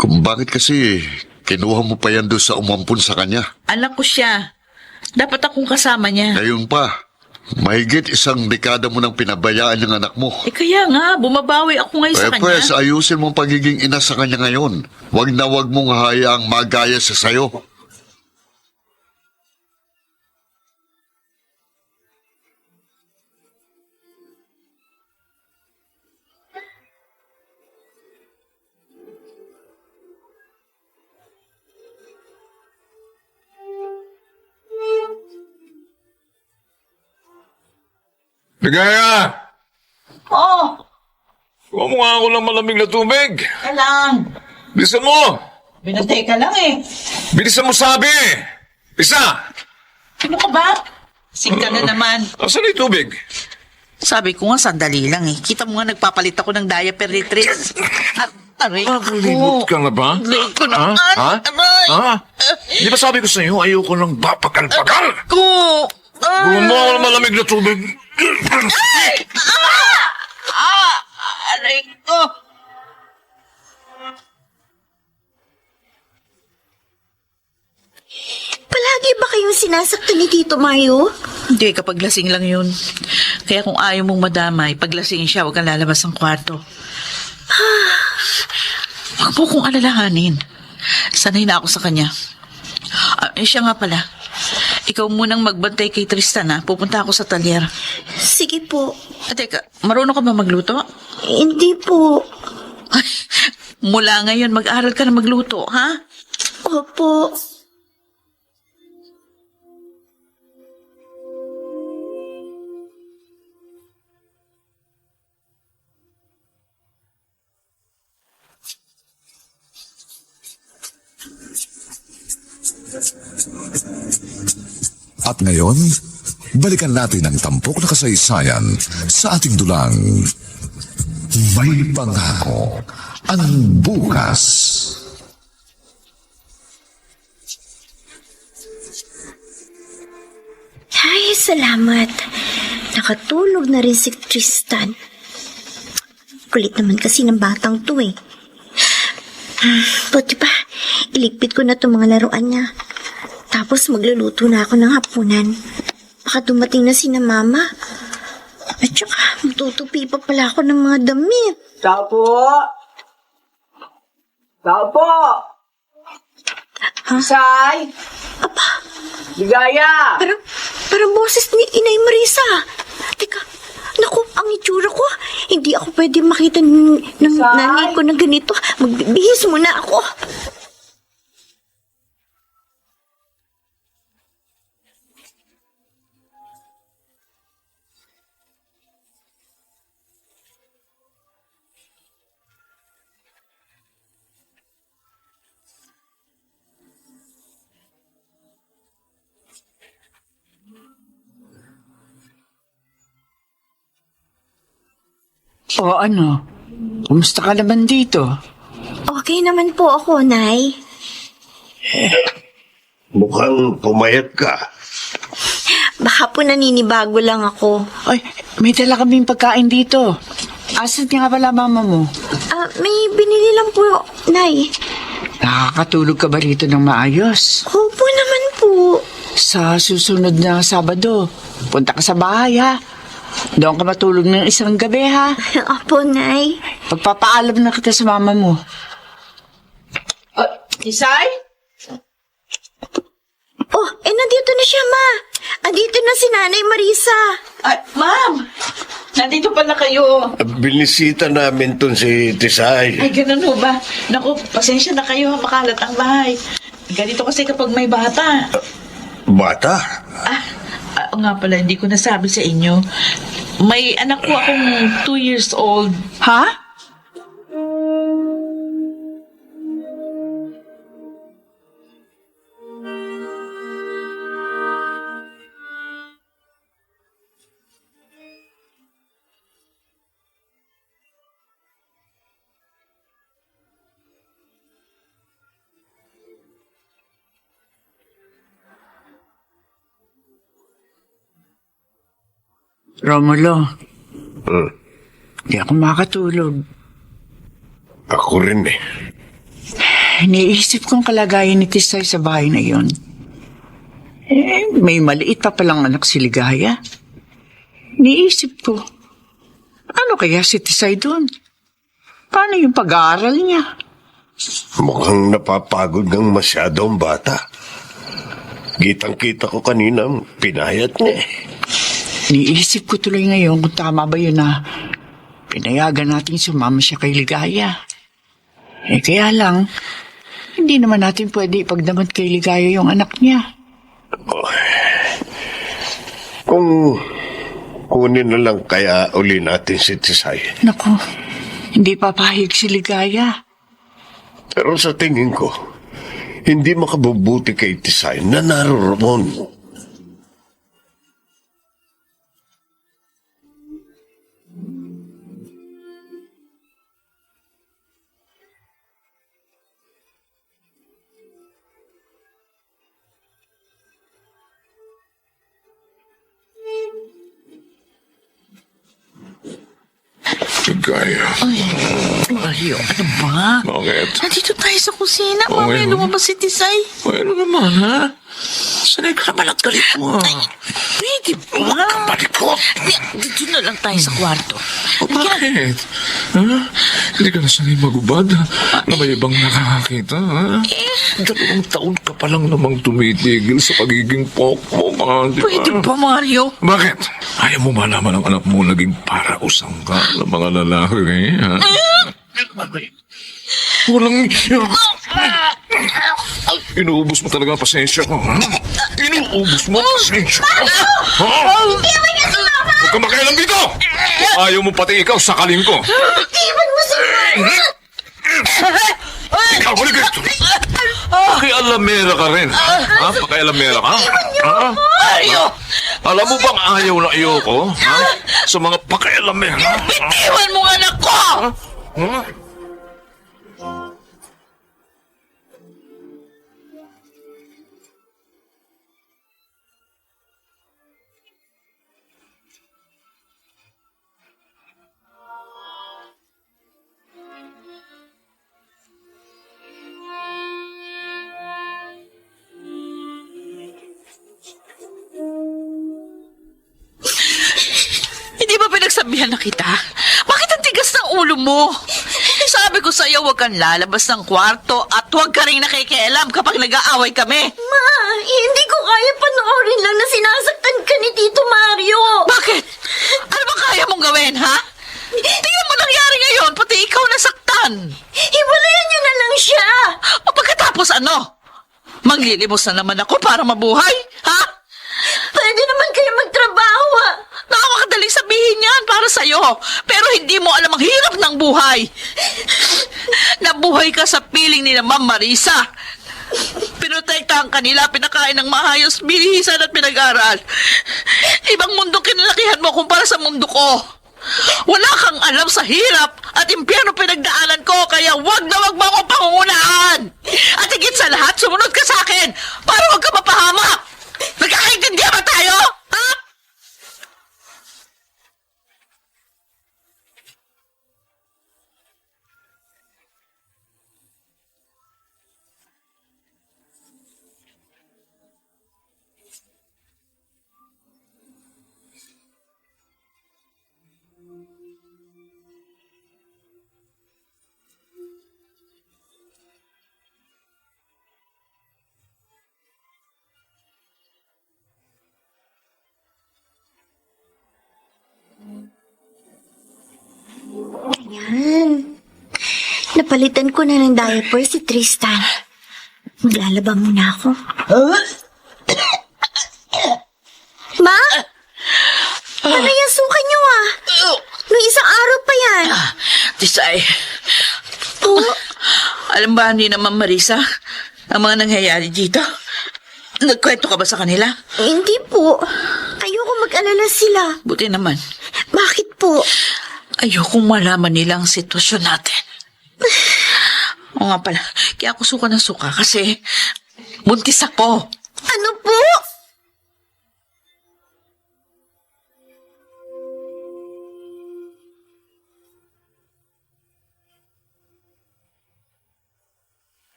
Speaker 8: Kung bakit kasi kinuha mo pa yan doon sa umampun sa kanya.
Speaker 6: Anak ko siya. Dapat akong kasama niya.
Speaker 8: Ngayon pa, mahigit 1 dekada mo nang pinabayaan yung anak mo.
Speaker 6: Eh kaya nga, bumabawi ako ngayon sa kanya.
Speaker 8: Pwes, ayusin mong pagiging ina sa kanya ngayon. Huwag na huwag mong hayaang magaya sa sayo.
Speaker 9: Ligaya!
Speaker 6: Oo,
Speaker 9: Kuha mo nga ako ng malamig na tubig.
Speaker 6: lang.
Speaker 9: Bilisan mo!
Speaker 6: Binatay ka lang eh.
Speaker 9: Bilisan mo sabi! Bisa!
Speaker 6: Ano ka ba? Singka na naman.
Speaker 9: Asan na yung tubig?
Speaker 6: Sabi ko nga, sandali lang eh. Kita mo nga, nagpapalit ako ng diaper retreat. Aray
Speaker 9: Limot ka na ba?
Speaker 6: Limot ko
Speaker 9: Ha?
Speaker 6: na.
Speaker 9: Ha?
Speaker 6: Aray!
Speaker 9: Ha? Di ba sabi ko sa iyo, ayoko nang bapagal-pagal?
Speaker 6: Ko!
Speaker 9: Kuha mo ako ng malamig na tubig.
Speaker 6: Aray ko!
Speaker 2: Palagi ba kayong sinasaktan ni Tito Mario?
Speaker 6: Hindi, kapag lasing lang yun. Kaya kung ayaw mong madamay, pag lasing siya, huwag kang lalabas ng kwarto. Huwag mo kong alalahanin. Sanay na ako sa kanya. Siya nga pala. Ikaw munang magbantay kay Tristan, ha? Pupunta ako sa talyer.
Speaker 2: Sige po.
Speaker 6: Teka, marunong ka ba magluto?
Speaker 2: Hindi po.
Speaker 6: Mula ngayon, mag-aral ka na magluto, ha?
Speaker 2: Opo.
Speaker 1: At ngayon, balikan natin ang tampok na kasaysayan sa ating dulang May Pangako ang Bukas.
Speaker 2: Ay, salamat. Nakatulog na rin si Tristan. Kulit naman kasi ng batang to eh. Buti pa, iligpit ko na itong mga laruan niya. Tapos magluluto na ako ng hapunan. Baka dumating na si na mama. At saka, matutupi pa pala ako ng mga damit.
Speaker 4: Tao po! Tao po! Say!
Speaker 2: Apa,
Speaker 4: Ligaya!
Speaker 2: parang boses ni Inay Marisa. Teka, naku, ang itsura ko. Hindi ako pwede makita ng nanay ko na ganito. Magbihis muna ako.
Speaker 4: O ano? Kumusta ka naman dito?
Speaker 2: Okay naman po ako, Nay.
Speaker 5: Mukhang pumayat ka.
Speaker 2: Baka po naninibago lang ako.
Speaker 4: Ay, may dala kaming pagkain dito. Asan nga pala mama mo?
Speaker 2: May binili lang po, Nay.
Speaker 4: Nakakatulog ka ba rito ng maayos?
Speaker 2: Opo naman po.
Speaker 4: Sa susunod na Sabado, punta ka sa bahay ha. Doon ka matulog ng isang gabi ha.
Speaker 2: Opo, Nay.
Speaker 4: Pagpapaalam na kita sa mama mo. Isay?
Speaker 2: Oh, nandito na siya, Ma. Andito na si Nanay Marisa.
Speaker 6: Ay, ma'am! Nandito pala kayo.
Speaker 5: Binisita namin tun si Tisay.
Speaker 6: Ay, ganun ho ba? Naku, pasensya na kayo, makalat ang bahay. Ganito kasi kapag may bata.
Speaker 5: Bata?
Speaker 6: Nga pala, hindi ko nasabi sa inyo. May anak ko akong 2 years old.
Speaker 4: Ha? Romulo, di ako makatulog.
Speaker 5: Ako rin eh.
Speaker 4: Iniisip kong kalagayan ni Tisay sa bahay na yon. May maliit pa palang anak si Ligaya. Iniisip ko, ano kaya si Tisay doon? Paano yung pag-aaral niya?
Speaker 5: Mukhang napapagod ng masyado ang bata. Kitang-kita ko kanina, pinayat niya eh.
Speaker 4: Iniisip ko tuloy ngayon kung tama ba yun na pinayagan natin sumama siya kay Ligaya. Kaya lang, hindi naman natin pwede ipagdamot kay Ligaya yung anak niya.
Speaker 5: Kung kunin na lang kaya uli natin si Tisay.
Speaker 4: Naku, hindi papahig si Ligaya.
Speaker 5: Pero sa tingin ko, hindi makabubuti kay Tisay na naroon.
Speaker 9: Ligaya.
Speaker 6: Mario, ano ba?
Speaker 9: Bakit?
Speaker 6: Nandito tayo sa kusina.
Speaker 9: Oo,
Speaker 6: Mamaya
Speaker 9: ano?
Speaker 6: lumabas si Tisay.
Speaker 9: Ay, ano naman, ha? Sanay ka naman at galit mo, ha?
Speaker 6: Pwede ba?
Speaker 9: Huwag kang palikot.
Speaker 6: Dito na lang tayo sa kwarto.
Speaker 9: Bakit? Ha? Hindi ka na sanay magubad na may ibang nakakakita, ha? 2 taon ka pa lang namang tumitigil sa pagiging pokpok, ha? Di ba?
Speaker 6: Pwede ba, Mario?
Speaker 9: Bakit? Ayaw mo malaman ang anak mo naging parausang ka ng mga lalaki, ha? Walang... Inuubos mo talaga ang pasensya ko, ha? Inuubos mo ang pasensya ko. Ha?
Speaker 2: Hindi mo niya si Mama!
Speaker 9: Huwag kang makialam dito! Ayaw mo pati ikaw sakalin ko.
Speaker 2: Iwan mo si Mama!
Speaker 9: Ikaw, halika ito. Pakialamera ka rin, ha? Pakialamera ka? Ha?
Speaker 6: Mario!
Speaker 9: Alam mo bang ayaw na ayoko, ha? Sa mga pakialamera.
Speaker 6: Bitiwan mo ang anak ko!
Speaker 9: Ha?
Speaker 6: Hindi ba pinagsabihan na kita? Bakit ang tigas ng ulo mo? Sabi ko sa'yo, huwag kang lalabas ng kwarto at huwag ka rin nakikialam kapag nag-aaway kami.
Speaker 2: Ma, hindi ko kaya panoorin lang na sinasaktan ka ni Tito Mario.
Speaker 6: Bakit? Ano ba kaya mong gawin, ha? Tingnan mo nangyari ngayon, pati ikaw nasaktan.
Speaker 2: Hiwalayan niyo na lang siya.
Speaker 6: O pagkatapos ano? Maglilimos na naman ako para mabuhay, ha?
Speaker 2: Pwede naman kayo magtrabaho, ha?
Speaker 6: Nakakadaling sabihin yan para sa'yo, pero hindi mo alam ang hirap ng buhay. Nabuhay ka sa piling ni Ma'am Marisa. Pinotektahan kanila, pinakain ng maayos, binihisan at pinag-aral. Ibang mundong kinalakihan mo kumpara sa mundo ko. Wala kang alam sa hirap at impyerno pinagdaanan ko, kaya wag na wag mo akong pangungunahan. At higit sa lahat, sumunod ka sa akin para wag ka mapahamak. Nagkakaintindihan ba tayo? Ha?
Speaker 2: Yan. Napalitan ko na ng diaper si Tristan. Maglalaba muna ako. Ma? Ano yung suka niyo Nung isang araw pa yan.
Speaker 6: Tisay,
Speaker 2: Oh,
Speaker 6: alam ba ni naman Marisa ang mga nangyayari dito? Nagkwento ka ba sa kanila?
Speaker 2: hindi po. Ayoko mag-alala sila.
Speaker 6: Buti naman.
Speaker 2: Bakit po?
Speaker 6: Ayokong malaman nila ang sitwasyon natin. Oo nga pala, kaya ako suka ng suka kasi buntis ako.
Speaker 2: Ano po?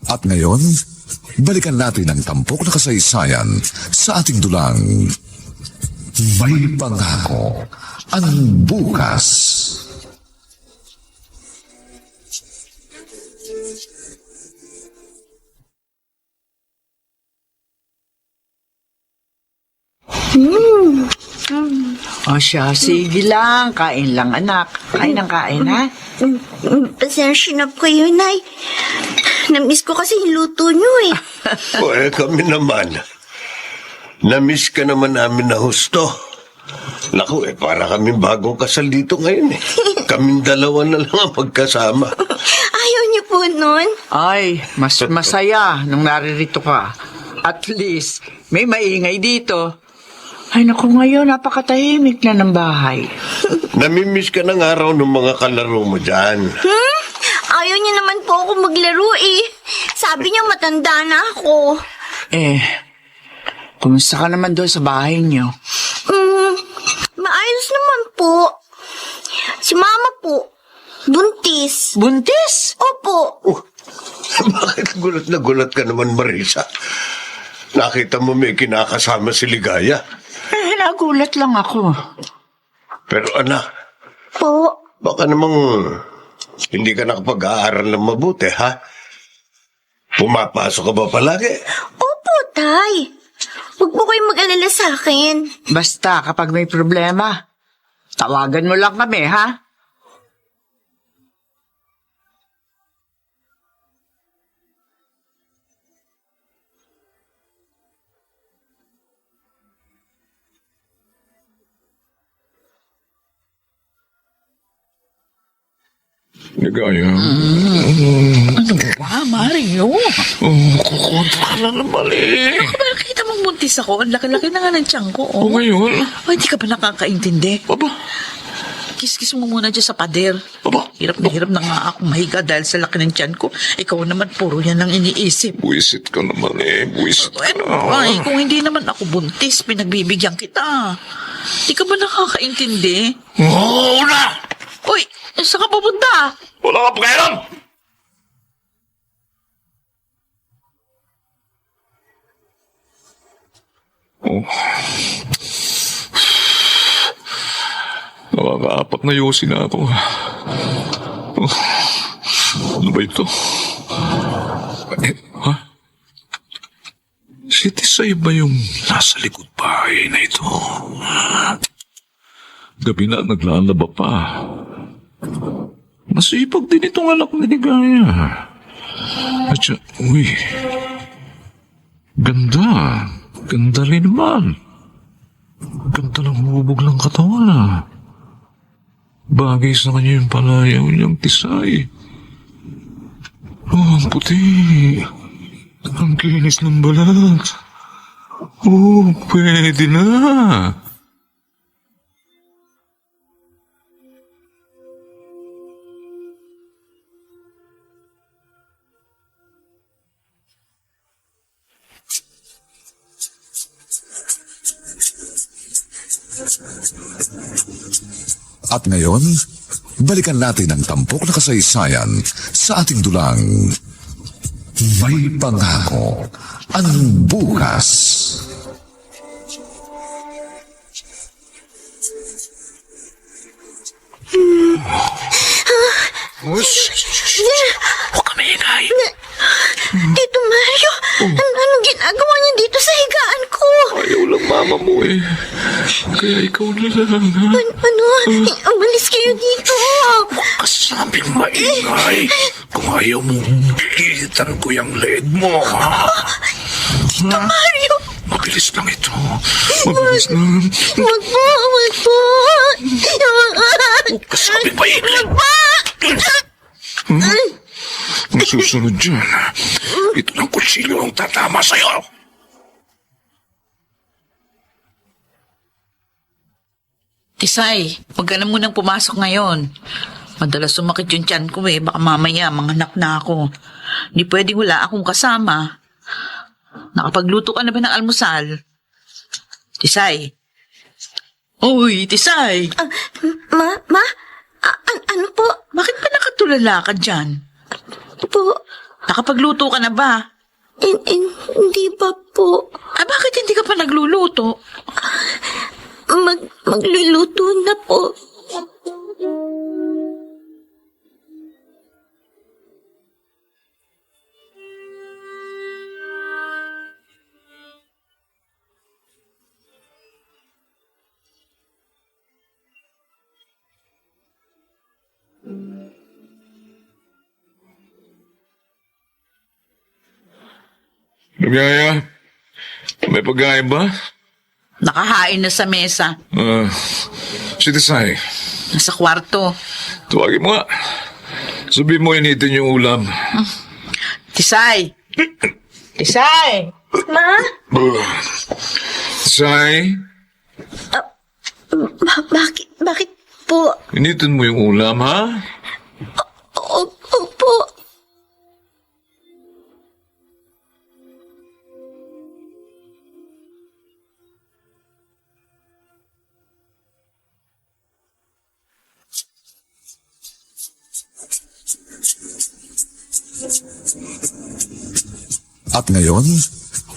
Speaker 1: At ngayon, balikan natin ang tampok na kasaysayan sa ating dulang May Pangako ang Bukas.
Speaker 4: O siya, sige lang. Kain lang, anak. Kain ng kain, ha?
Speaker 2: Pasensya na po kayo, Nay. Namiss ko kasi yung luto niyo
Speaker 5: Kami naman. Na-miss ka naman namin na husto. Naku, para kaming bagong kasal dito ngayon Kaming dalawa na lang ang magkasama.
Speaker 2: Ayaw niyo po nun?
Speaker 4: Ay, mas masaya nung naririto ka. At least, may maingay dito. Ay, naku, ngayon, napakatahimik na ng bahay.
Speaker 5: Namimiss ka ng araw ng mga kalaro mo dyan.
Speaker 2: Ayaw niya naman po ako maglaro Sabi niya matanda na ako.
Speaker 4: Kumusta ka naman doon sa bahay niyo?
Speaker 2: Maayos naman po. Si Mama po, buntis.
Speaker 4: Buntis?
Speaker 2: Opo.
Speaker 5: Bakit gulat na gulat ka naman, Marisa? Nakita mo may kinakasama si Ligaya.
Speaker 4: Nagulat lang ako.
Speaker 5: Pero anak,
Speaker 2: Po.
Speaker 5: baka namang hindi ka nakapag-aaral ng mabuti, ha? Pumapasok ka ba palagi?
Speaker 2: Opo, Tay. Huwag po kayong mag-alala sa akin.
Speaker 4: Basta kapag may problema, tawagan mo lang kami, ha?
Speaker 9: Ligaya.
Speaker 6: Ano ba, Mario?
Speaker 9: Kukontra ka na naman
Speaker 6: Nakita mong buntis ako, ang laki-laki na nga ng tiyan ko.
Speaker 9: O ngayon?
Speaker 6: Ay, hindi ka ba nakakaintindi?
Speaker 9: Baba.
Speaker 6: Kiss-kiss mo muna dyan sa pader.
Speaker 9: Baba.
Speaker 6: Hirap na nga ako mahiga dahil sa laki ng tiyan ko. Ikaw naman, puro yan ang iniisip.
Speaker 9: Buwisit ka naman Buwisit ka
Speaker 6: Ay, kung hindi naman ako buntis, pinagbibigyan kita. Di ka ba nakakaintindi?
Speaker 9: Oo na!
Speaker 6: Uy, saan ka pupunta?
Speaker 9: Wala ka pakialam! Oh. Nakakaapat na yosi na ako. Oh. Ano ba ito? Ha? Si Tisay ba yung nasa likod bahay na ito? Gabi na naglalaba pa. Masipag din itong anak ni Ligaya. At siya, uy. Ganda. Ganda rin naman. Ganda ng hubog ng katawan Bagay sa kanya yung palayaw niyang Tisay. Oh, ang puti. Ang kinis ng balat. Oh, pwede na.
Speaker 1: At ngayon, balikan natin ang tampok na kasaysayan sa ating dulang May Pangako ang Bukas.
Speaker 6: Huwag ka maingay.
Speaker 2: Tito Mario, anong ginagawa niya dito sa higaan ko?
Speaker 9: Ayaw mama mo eh. Kaya ikaw na lang, ha?
Speaker 2: Ano? Umalis kayo dito.
Speaker 9: Kasabing maingay. Kung ayaw mong gilitan ko yung leg mo, ha?
Speaker 2: Mario!
Speaker 9: Mabilis lang ito. Mabilis lang.
Speaker 2: Wag po! Wag po!
Speaker 9: Kasabing maingay.
Speaker 2: Wag po!
Speaker 9: Ang susunod dyan, ito ng kutsilyo ang tatama sa'yo.
Speaker 6: Tisay, huwag ka na munang pumasok ngayon. Madalas sumakit yung tiyan ko eh. Baka mamaya, manganak na ako. Hindi pwedeng wala akong kasama. Nakapagluto ka na ba ng almusal? Tisay. Uy, Tisay.
Speaker 2: Ma? Ano po?
Speaker 6: Bakit ba nakatulala ka dyan?
Speaker 2: Po?
Speaker 6: Nakapagluto ka na ba?
Speaker 2: Hindi pa po.
Speaker 6: Bakit hindi ka pa nagluluto?
Speaker 2: Magluluto na po.
Speaker 9: Lumiyaya, may pagkain ba?
Speaker 6: Nakahain na sa mesa.
Speaker 9: Si Tisay,
Speaker 6: Nasa kwarto.
Speaker 9: tuwagin mo nga. Sabihin mo initin yung ulam.
Speaker 6: Tisay! Tisay!
Speaker 2: Ma?
Speaker 9: Tisay,
Speaker 2: Bakit po?
Speaker 9: initin mo yung ulam, ha?
Speaker 2: Opo.
Speaker 1: At ngayon,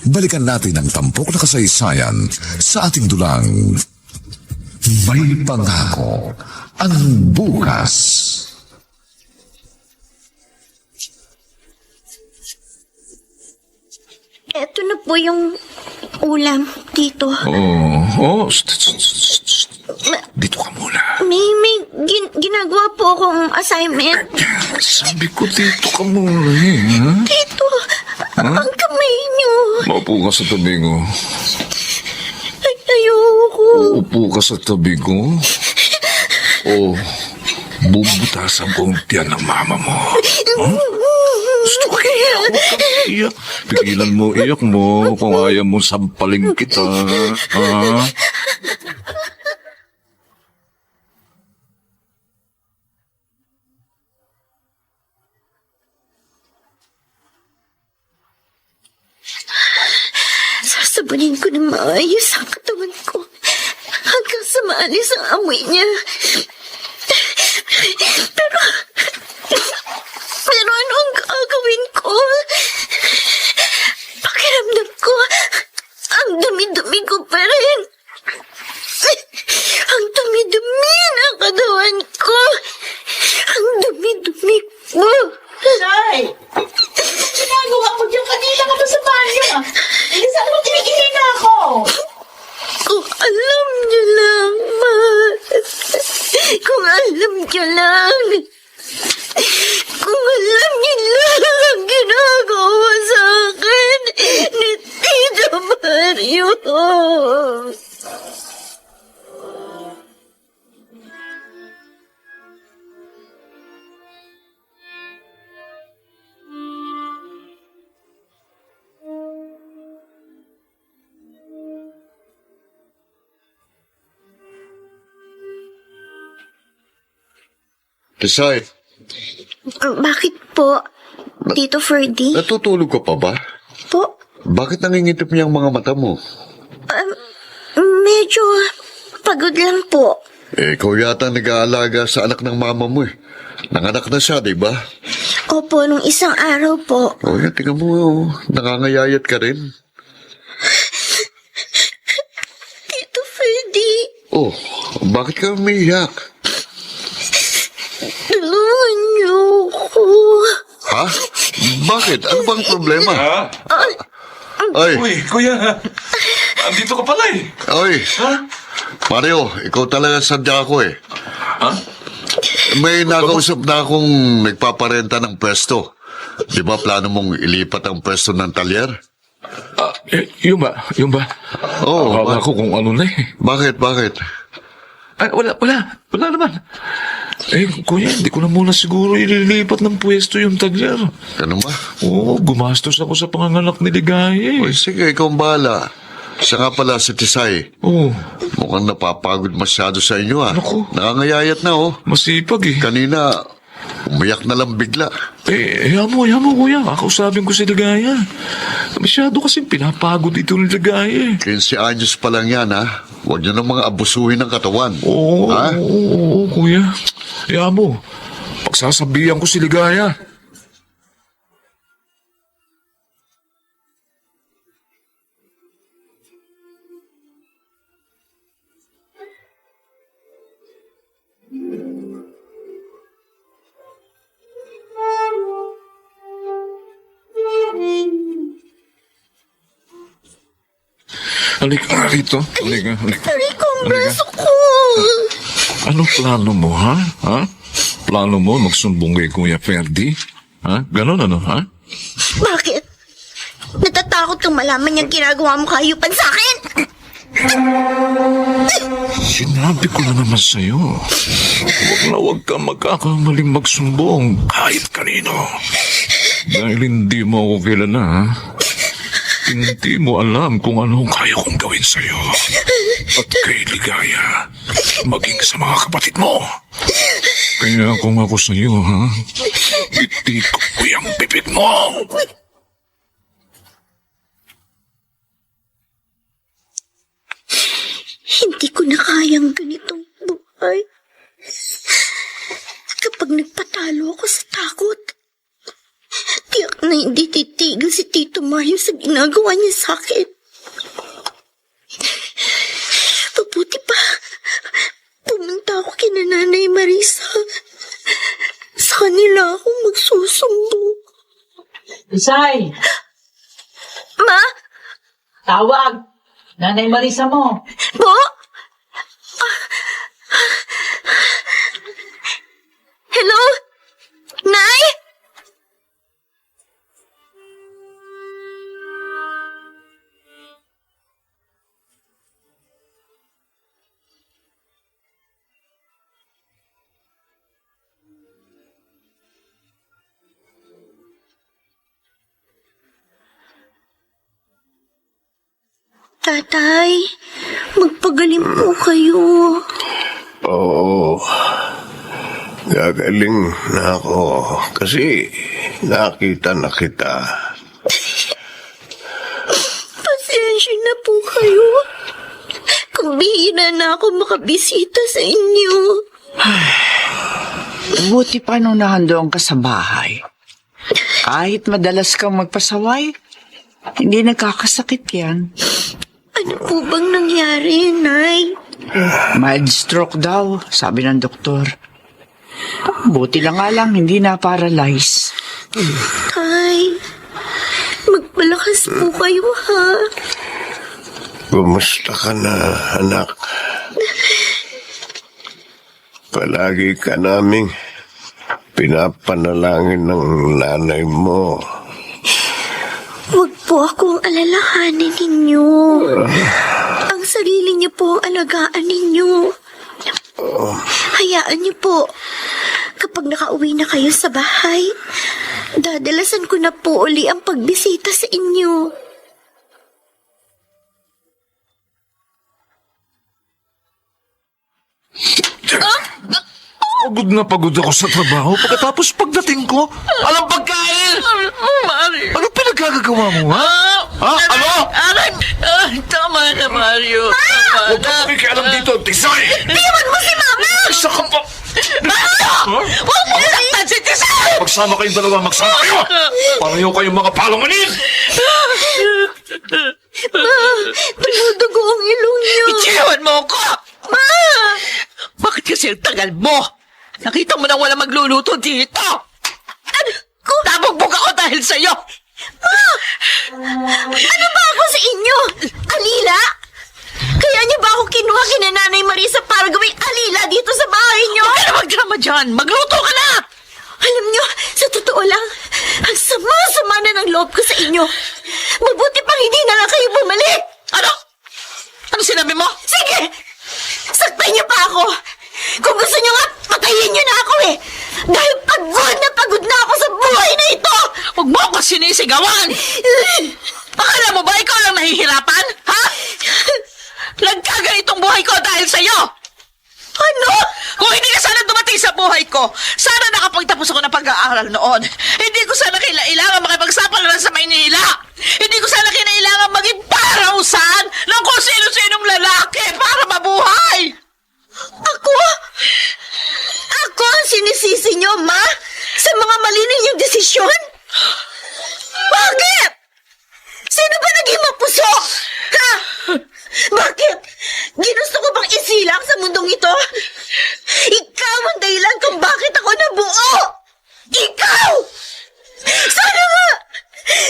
Speaker 1: balikan natin ang tampok na kasaysayan sa ating dulang May Pangako ang Bukas.
Speaker 2: Ito na po yung ulam dito.
Speaker 9: Dito ka muna.
Speaker 2: May ginagawa po akong assignment.
Speaker 9: Sabi ko dito ka muna eh, ha?
Speaker 2: Dito. Ang kamay niyo.
Speaker 9: Maupo ka sa tabi ko.
Speaker 2: Ayoko.
Speaker 9: Uupo ka sa tabi ko. O, bubutasan ko ang tiyan ng mama mo. Gusto ko iyak. Huwag kang iyak. Pigilan mo iyak mo kung ayaw mo sampaling kita. Ha?
Speaker 2: Sasabunin ko ng maayos ang katawan ko hanggang sa maalis ang amoy niya. Pero ano ang gagawin ko? Pakiramdam ko, ang dumi-dumi ko pa rin. Ang dumi-dumi ng katawan ko. Ang dumi-dumi ko.
Speaker 6: Tisay! Ginagawa mo dyan kanina ka pa sa banyo ah. Hindi saan mo tinigilin na ako?
Speaker 2: Kung alam niyo lang, ma. Kung alam niyo lang. Kung alam niyo lang ang ginagawa sa akin ni Tito Mario.
Speaker 8: Tisay,
Speaker 2: Bakit po, Tito Ferdy?
Speaker 8: natutulog ka pa ba?
Speaker 2: Po,
Speaker 8: Bakit nangingitip niya ang mga mata mo?
Speaker 2: medyo pagod lang po.
Speaker 8: Ikaw yata nag-aalaga sa anak ng mama mo eh. Nanganak na siya, di ba?
Speaker 2: Opo, nung isang araw po.
Speaker 8: O yan, tingnan mo, nangangayayat ka rin.
Speaker 2: Tito Ferdy,
Speaker 8: Oh, bakit ka umiiyak?
Speaker 2: tulungan niyo ako.
Speaker 8: Ha? Bakit? Ano bang problema? Ay,
Speaker 9: Uy, kuya. andito ka pala eh.
Speaker 8: Oy, Mario, ikaw talaga sadya ko eh.
Speaker 9: Ha?
Speaker 8: May nakausap na akong nagpaparenta ng pwesto. Di ba plano mong ilipat ang pwesto ng talyer?
Speaker 9: Yun ba?
Speaker 8: Oo,
Speaker 9: Akala ko kung ano na eh.
Speaker 8: Bakit?
Speaker 9: Ay, wala naman. Kuya, hindi ko na muna siguro ililipat ng pwesto yung tagyer.
Speaker 8: Ano ba?
Speaker 9: Oo, gumastos ako sa panganganak ni Ligaya
Speaker 8: Oy, sige, ikaw ang bahala. Siya nga pala si Tisay.
Speaker 9: Oo,
Speaker 8: Mukhang napapagod masyado sa inyo ah.
Speaker 9: Naku.
Speaker 8: Nakangayayat na oh.
Speaker 9: masipag eh.
Speaker 8: Kanina, umiyak na lang bigla.
Speaker 9: Hayaan mo kuya. Kakausapin ko si Ligaya. Masyado kasing pinapagod ito ni Ligaya eh.
Speaker 8: 15 anyos pa lang yan ha. Huwag niyo na mga abusuhin ng katawan.
Speaker 9: Oo,
Speaker 8: Ha?
Speaker 9: oo, kuya. Hayaan mo. Pagsasabihan ko si Ligaya. Halika rito. Halika.
Speaker 2: Rico, ang braso ko.
Speaker 9: Anong plano mo, ha? Plano mo magsumbong kay Kuya Ferdi? Ha? Ganon ha?
Speaker 2: Bakit? Natatakot kang malaman niyang ginagawa mo kahayupan sa akin?
Speaker 9: Sinabi ko na naman sa'yo. Huwag kang magkakamaling magsumbong kahit kanino. Dahil hindi mo ako kilala, ha? Hindi mo alam kung ano ang kaya kong gawin sa'yo. At kay Ligaya, maging sa mga kapatid mo. Kaya kung ako sa'yo, ha? Itik ko yung bibig mo.
Speaker 2: Hindi ko na kayang ganitong buhay. Kapag nagpatalo ako sa takot, tiyak na hindi titigil si Tito Mario sa ginagawa niya sa akin. Mabuti pa, pumunta ako kina Nanay Marisa. Sa kanila ako magsusumbong.
Speaker 10: Isay!
Speaker 2: Ma?
Speaker 10: Tawag! Nanay Marisa mo!
Speaker 2: Po? Hello? Nay? Tatay, magpagaling po kayo.
Speaker 5: Oo. Gagaling na ako kasi nakita na kita.
Speaker 2: Pasensya na po kayo. Kung bihira na ako makabisita sa inyo.
Speaker 4: Buti pa nung nahandoon ka sa bahay. Kahit madalas kang magpasaway, hindi nagkakasakit yan.
Speaker 2: Ano po bang nangyari, Nay?
Speaker 4: Mild stroke daw, sabi ng doktor. Buti lang nga lang, hindi na-paralyze.
Speaker 2: Tay, magpalakas po kayo, ha?
Speaker 5: Kumusta ka na, anak? Palagi ka naming pinapanalangin ng nanay mo.
Speaker 2: Huwag po akong alalahanin ninyo. Ang sarili niyo po ang alagaan ninyo. Hayaan niyo po. Kapag nakauwi na kayo sa bahay, dadalasan ko na po uli ang pagbisita sa inyo.
Speaker 9: Pagod ako sa trabaho. Pagkatapos pagdating ko, alam pagkain!
Speaker 6: Mario!
Speaker 9: Ano pinagkagagawa mo, ha? Ano?
Speaker 6: Tama na, Mario.
Speaker 9: Huwag ka makikialam dito, Tisay!
Speaker 2: Iwan mo si Mama!
Speaker 9: Isa ka pa!
Speaker 6: Huwag mo saktan si Tisay!
Speaker 9: Magsama kayong dalawa, magsama kayo! Pareho kayong mga palunganin!
Speaker 2: Tumudugo ang ilong niyo.
Speaker 6: Ichiwan mo ako! Ma! Bakit kasi ang tagal mo? Nakita mo na wala magluluto dito! Nabugbog ako dahil sa'yo!
Speaker 2: Ano ba ako sa inyo? Alila? Kaya niyo ba ako kinuha kina Nanay Marisa para gawing alila dito sa bahay niyo?
Speaker 6: Huwag ka na magdrama dyan! Magluto ka na!
Speaker 2: Alam niyo, sa totoo lang, ang sama-sama na ng loob ko sa inyo. Mabuti pang hindi na lang kayo bumalik.
Speaker 6: Ano? Ano sinabi mo?
Speaker 2: Sige! Saktan niyo pa ako! Kung gusto niyo nga, patayin niyo na ako eh! Dahil pagod na ako sa buhay na ito!
Speaker 6: Huwag mo ako sinisigawan! Akala mo ba ikaw lang nahihirapan? Ha? Nagkaganitong buhay ko dahil sa'yo!
Speaker 2: Ano?
Speaker 6: Kung hindi ka sana dumating sa buhay ko, sana nakapagtapos ako ng pag-aaral noon. Hindi ko sana kailangan makipagsapalaran sa Maynila. Hindi ko sana kailangan maging parausan ng kung sino-sinong lalaki para mabuhay.
Speaker 2: Ako? Ako ang sinisisi niyo, Ma? Sa mga mali ninyong desisyon? Bakit? Sino ba naging mapuso? Ha? Bakit? Ginusto ko bang isilang sa mundong ito? Ikaw ang dahilan kung bakit ako nabuo! Ikaw!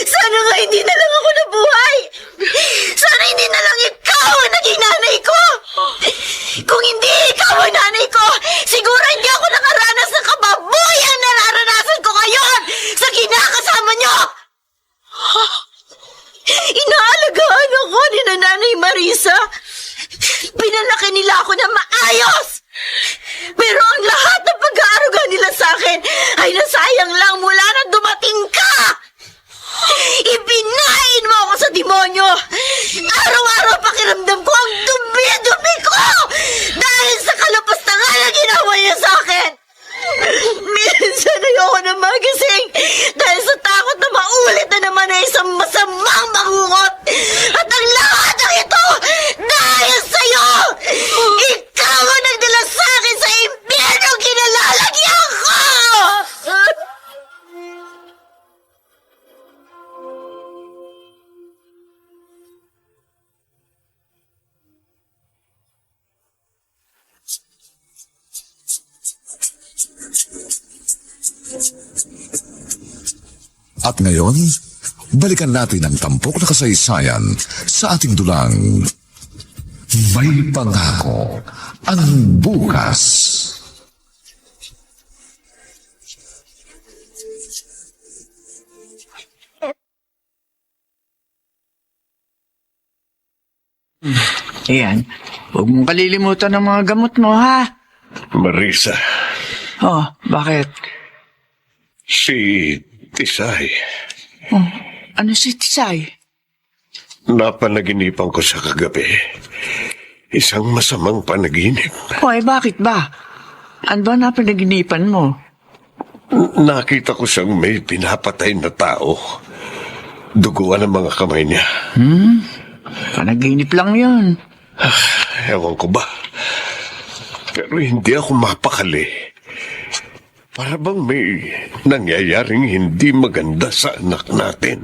Speaker 2: Sana nga hindi na lang ako nabuhay! Sana hindi na lang ikaw ang naging nanay ko! Kung hindi ikaw ang nanay ko, siguro hindi ako nakaranas ng kababuyan na naranasan ko ngayon sa kinakasama niyo! Inaalagaan ako ni Nanay Marisa. Pinalaki nila ako na maayos. Pero ang lahat ng pag-aaruga nila sa akin ay nasayang lang mula na dumating ka. Ipinain mo ako sa demonyo. Araw-araw pakiramdam ko ang dumi-dumi ko dahil sa kalapastangan na ginawa niya sa akin. Minsan ayoko na magising dahil sa takot na maulit na naman ay isang masamang mangungot. At ang lahat ng ito dahil sa'yo! Ikaw ang nagdala sa akin sa impyerno kinalalagyan ko!
Speaker 1: At ngayon, balikan natin ang tampok na kasaysayan sa ating dulang May Pangako ang Bukas.
Speaker 4: Ayan, huwag mong kalilimutan ng mga gamot mo, ha?
Speaker 5: Marisa,
Speaker 4: Oh, bakit?
Speaker 5: si Tisay,
Speaker 4: Oh, ano si Tisay?
Speaker 5: napanaginipan ko sa kagabi. Isang masamang panaginip.
Speaker 4: Hoy, bakit ba? Ano ba na pinaginipan mo?
Speaker 5: Nakita ko siyang may pinapatay na tao. Duguan ang mga kamay niya.
Speaker 4: Panaginip lang yun.
Speaker 5: Ewan ko ba. Pero hindi ako mapakali. Para bang may nangyayaring hindi maganda sa anak natin.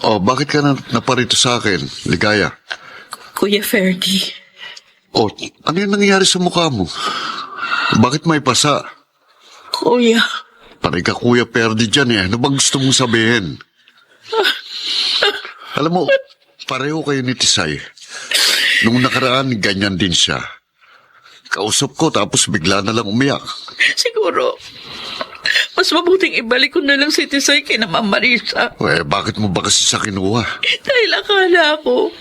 Speaker 8: Oh, bakit ka naparito sa akin, Ligaya?
Speaker 6: Kuya Ferdy,
Speaker 8: Oh, ano yung nangyayari sa mukha mo? Bakit may pasa?
Speaker 6: Kuya,
Speaker 8: Panay ka Kuya Perdi dyan eh. Ano bang gusto mong sabihin? Alam mo, pareho kayo ni Tisay. Nung nakaraan, ganyan din siya. Kausap ko tapos bigla na lang umiyak.
Speaker 6: siguro, mas mabuting ibalik ko na lang si Tisay kina Ma'am Marisa.
Speaker 8: Bakit mo ba kasi sa kinuha?
Speaker 6: Dahil akala ko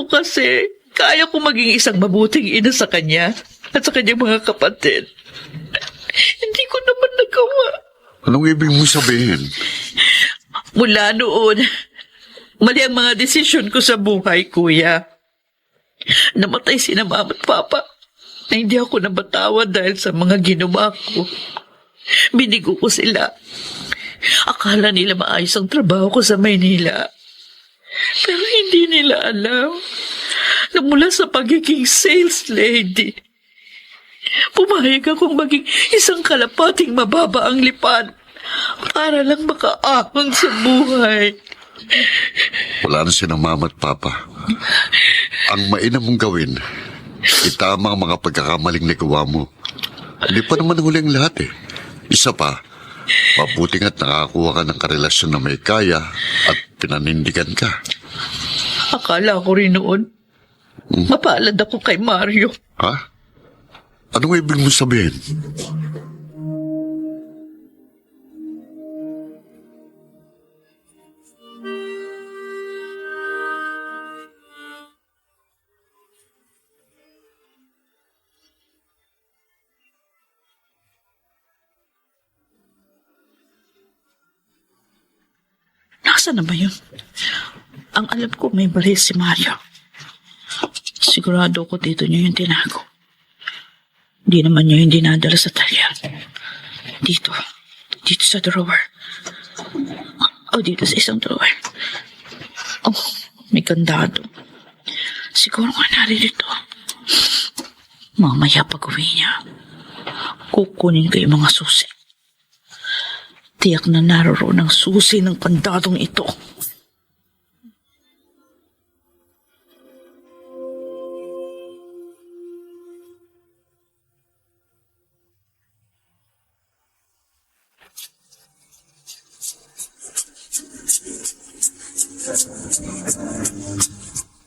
Speaker 6: kasi, kaya ko maging isang mabuting ina sa kanya at sa kanyang mga kapatid. Hindi ko naman nagawa.
Speaker 8: Anong ibig mong sabihin?
Speaker 6: Mula noon, mali ang mga desisyon ko sa buhay, kuya. Namatay sina mama at papa na hindi ako nabatawad dahil sa mga ginawa ko. Binigo ko sila. Akala nila maayos ang trabaho ko sa Maynila. Pero hindi nila alam na mula sa pagiging sales lady, Pumayag akong maging isang kalapating mababa ang lipad para lang makaahon sa buhay.
Speaker 8: Wala na silang mama at papa. Ang mainam mong gawin, itama ang mga pagkakamaling nagawa mo. Hindi pa naman huli ang lahat eh. Isa pa, mabuti nga't nakakuha ka ng karelasyon na may kaya at pinanindigan ka.
Speaker 6: Akala ko rin noon, mapalad ako kay Mario.
Speaker 8: Ha? Anong ibig mo sabihin?
Speaker 6: Nasaan na ba yun? Ang alam ko may bali si Mario. Sigurado ko dito niya yung tinago. Hindi naman niya yung dinadala sa talya. Dito sa drawer. Dito sa isang drawer. May kandado. Siguro nga naririto. Mamaya pag-uwi niya, kukunin ko yung mga susi. Tiyak na naroon ang susi ng kandadong ito.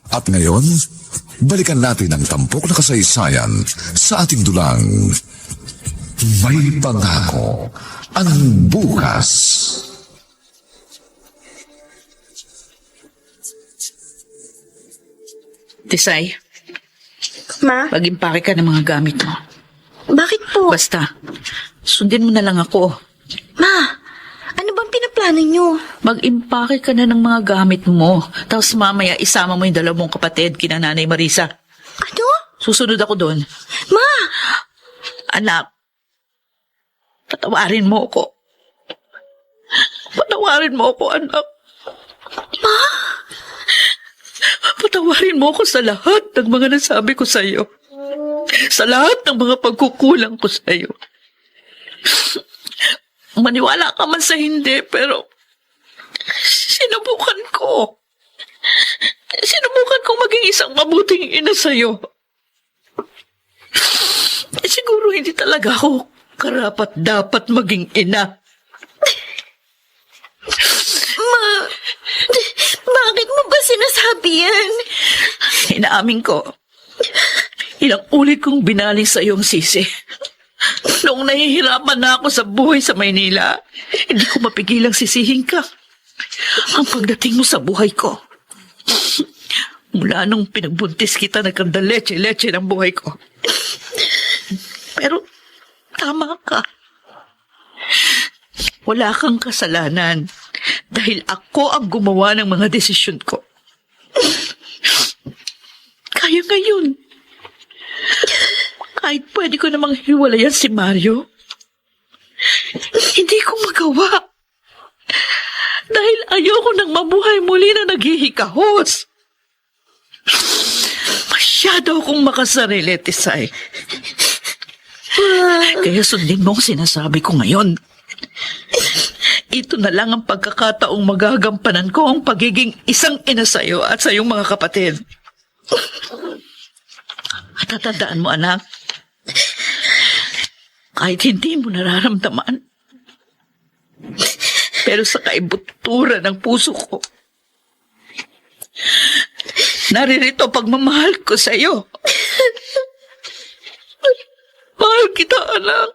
Speaker 1: At ngayon, balikan natin ang tampok na kasaysayan sa ating dulang May Pangako ang Bukas.
Speaker 6: Tisay,
Speaker 2: Ma,
Speaker 6: mag-impake ka ng mga gamit mo.
Speaker 2: bakit po?
Speaker 6: Basta, sundin mo na lang ako.
Speaker 2: Ma, ano bang pinaplano nyo?
Speaker 6: Mag-impake ka na ng mga gamit mo. Tapos mamaya isama mo yung dalawang kapatid kina Nanay Marisa.
Speaker 2: Ano?
Speaker 6: Susunod ako doon.
Speaker 2: Ma!
Speaker 6: Anak, patawarin mo ako. Patawarin mo ako, anak.
Speaker 2: Ma?
Speaker 6: Patawarin mo ako sa lahat ng mga nasabi ko sa'yo. Sa lahat ng mga pagkukulang ko sa'yo. Maniwala ka man sa hindi, pero sinubukan ko. Sinubukan kong maging isang mabuting ina sa'yo. Siguro hindi talaga ako karapat-dapat maging ina.
Speaker 2: Ma, bakit mo ba sinasabi yan?
Speaker 6: Inaamin ko, ilang ulit kong binaling sa iyong sisi. Noong nahihirapan na ako sa buhay sa Maynila, hindi ko mapigilang sisihin ka. Ang pagdating mo sa buhay ko, mula nung pinagbuntis kita, nagkanda leche-leche ng buhay ko. Pero, tama ka. Wala kang kasalanan dahil ako ang gumawa ng mga desisyon ko. Kaya ngayon, kahit pwede ko namang hiwalayan si Mario, hindi ko magawa. Dahil ayoko nang mabuhay muli na naghihikahos. Masyado akong makasarili, Tisay. Kaya sundin mo ang sinasabi ko ngayon. Ito na lang ang pagkakataong magagampanan ko ang pagiging isang ina sa'yo at sa iyong mga kapatid. At tatandaan mo, anak, kahit hindi mo nararamdaman, pero sa kaibuturan ng puso ko, naririto pagmamahal ko sa iyo. Mahal kita, anak.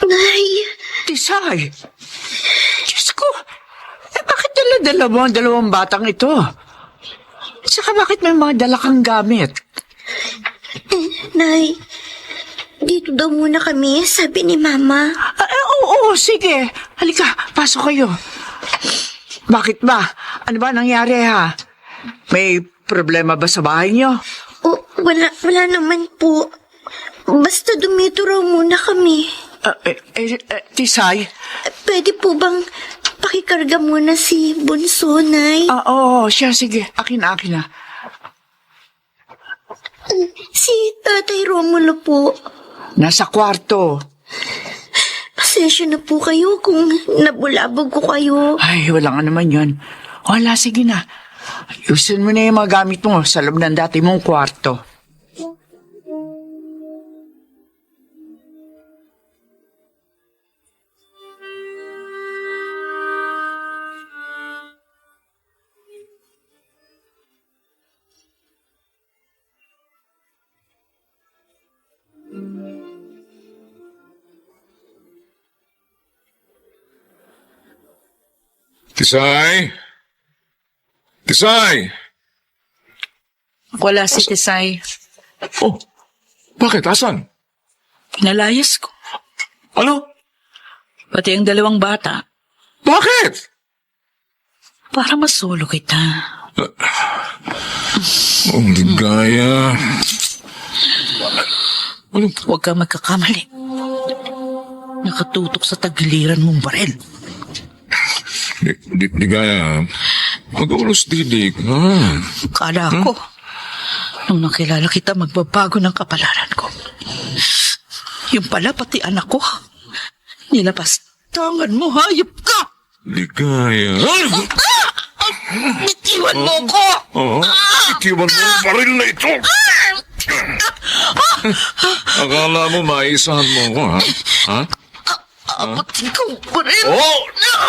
Speaker 2: Nay!
Speaker 4: Tisay! Diyos ko, bakit dala-dala mo ang dalawang batang ito? Saka bakit may mga dala kang gamit?
Speaker 2: Nay, dito daw muna kami, sabi ni Mama.
Speaker 4: Oo, sige. Halika, pasok kayo. Bakit ba? Ano ba nangyari ha? May problema ba sa bahay niyo?
Speaker 2: Wala naman po. Basta dumito raw muna kami.
Speaker 4: Tisay?
Speaker 2: Pwede po bang pakikarga muna si Bunso, Nay?
Speaker 4: Oo, siya, sige. Akin na.
Speaker 2: Si Tatay Romulo po.
Speaker 4: Nasa kwarto.
Speaker 2: Pasensya na po kayo kung nabulabog ko kayo.
Speaker 4: Ay, wala nga naman yan. Wala, sige na. Ayusin mo na yung mga gamit mo sa loob ng dati mong kwarto.
Speaker 9: Tisay! Tisay!
Speaker 6: Wala si Tisay.
Speaker 9: Oh, bakit? Asan?
Speaker 6: Pinalayas ko.
Speaker 9: Ano?
Speaker 6: Pati ang dalawang bata.
Speaker 9: Bakit?
Speaker 6: Para masolo kita.
Speaker 9: Hindi gaya. Ano?
Speaker 6: Huwag ka magkakamali. Nakatutok sa tagiliran mong barel.
Speaker 9: Di gaya. Mag-ulos didig.
Speaker 6: Kala ko, nung nakilala kita, magbabago ng kapalaran ko. Yung pala, pati anak ko. Nilapastangan mo, hayop ka!
Speaker 9: Di gaya.
Speaker 6: Bitiwan mo ko!
Speaker 9: Oo. Itiwan mo ang baril na ito. Akala mo maisahan mo ko, ha? Ha?
Speaker 6: Apatin ko baril!
Speaker 9: Oh!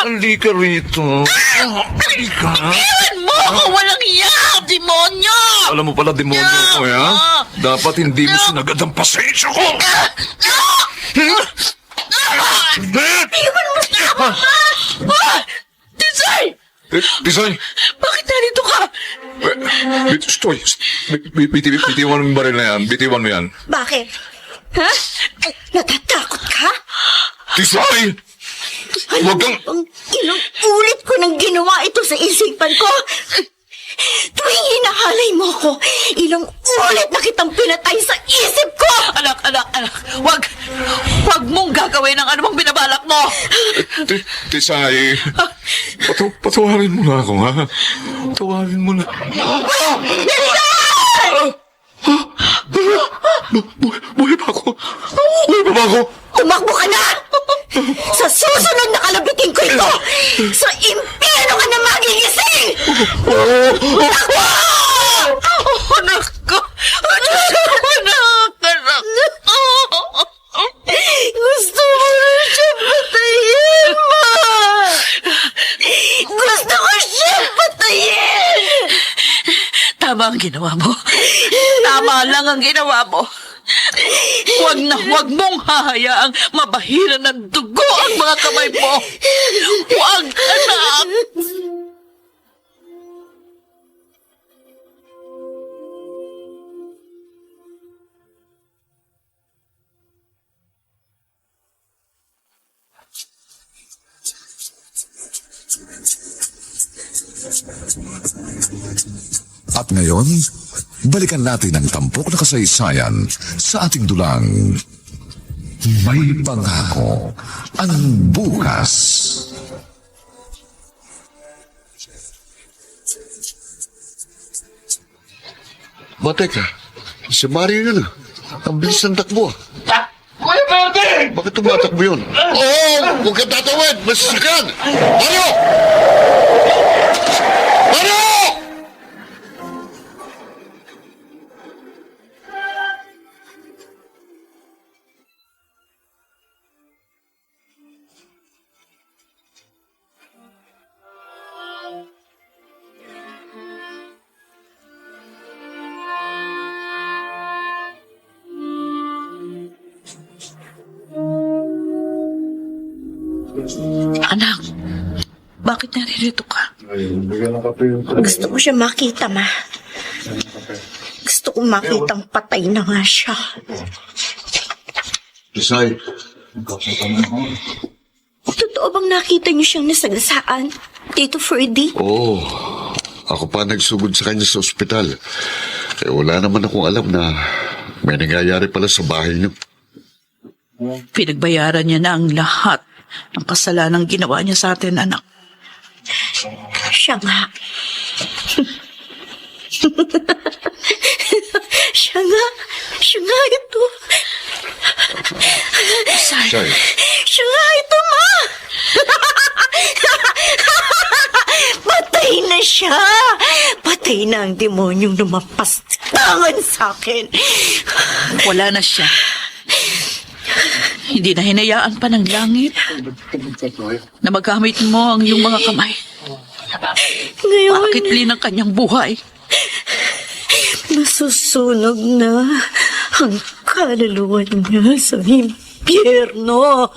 Speaker 9: Hindi ka rito. Hindi ka.
Speaker 6: Bitiwan mo ako! Walang iya! Demonyo!
Speaker 9: Alam mo pala, demonyo ko, ha? Dapat hindi mo sinagad ang pasensya ko.
Speaker 6: Bitiwan mo siya! Tisay!
Speaker 9: Tisay!
Speaker 6: Bakit narito ka?
Speaker 9: Stoy! Bitiwan mo yung baril na yan. Bitiwan mo yan.
Speaker 2: Bakit? Ha? Natatakot ka?
Speaker 9: Tisay! Huwag kang...
Speaker 2: Ilang ulit ko nang ginawa ito sa isipan ko. Tuwing hinahalay mo ako, ilang ulit na kitang pinatay sa isip ko!
Speaker 6: Anak! Wag mong gagawin ang anumang binabalak mo!
Speaker 9: Tisay! Patawarin mo na ako, ha? Patawarin mo na. Buhay pa ako!
Speaker 2: Tumakbo ka na! Sa susunod na kalabitin ko ito, sa impyerno ka na magigising! Takbo!
Speaker 6: Anak ko!
Speaker 2: Gusto mo na siya patayin, Ma! Gusto ko siya patayin!
Speaker 6: Tama ang ginawa mo. Tama lang ang ginawa mo. Huwag mong hahayaang mabahiran ng dugo ang mga kamay mo. Huwag, anak!
Speaker 1: At ngayon, balikan natin ang tampok na kasaysayan sa ating dulang May Pangako ang Bukas.
Speaker 8: Teka, si Mario yun ah. Ang bilis ng takbo.
Speaker 5: Kuya Martin!
Speaker 8: Bakit tumatakbo yun? Huwag kang tatawid! Masasikan! Mario! Mario!
Speaker 6: Anak, bakit naririto ka?
Speaker 2: Gusto ko siya makita, Ma. Gusto ko makitang patay na nga siya.
Speaker 8: Tisay,
Speaker 2: Totoo bang nakita niyo siyang nasagasaan, Tito Ferdy?
Speaker 8: Oo. Ako pa nagsugod sa kanya sa ospital. Wala naman akong alam na May nangyayari pala sa bahay niyo.
Speaker 6: Pinagbayaran niya na ang lahat ng kasalanang ginawa niya sa atin, anak.
Speaker 2: Siya nga. Siya nga ito.
Speaker 8: Say,
Speaker 2: Siya nga ito, ma! Patay na siya! Patay na ang demonyong lumapastangan sa akin.
Speaker 6: Wala na siya. Hindi na hinayaan pa ng langit na magamit mo ang iyong mga kamay.
Speaker 2: Ngayon,
Speaker 6: Pakitli ng kanyang buhay.
Speaker 2: nasusunog na ang kaluluwa niya sa impyerno.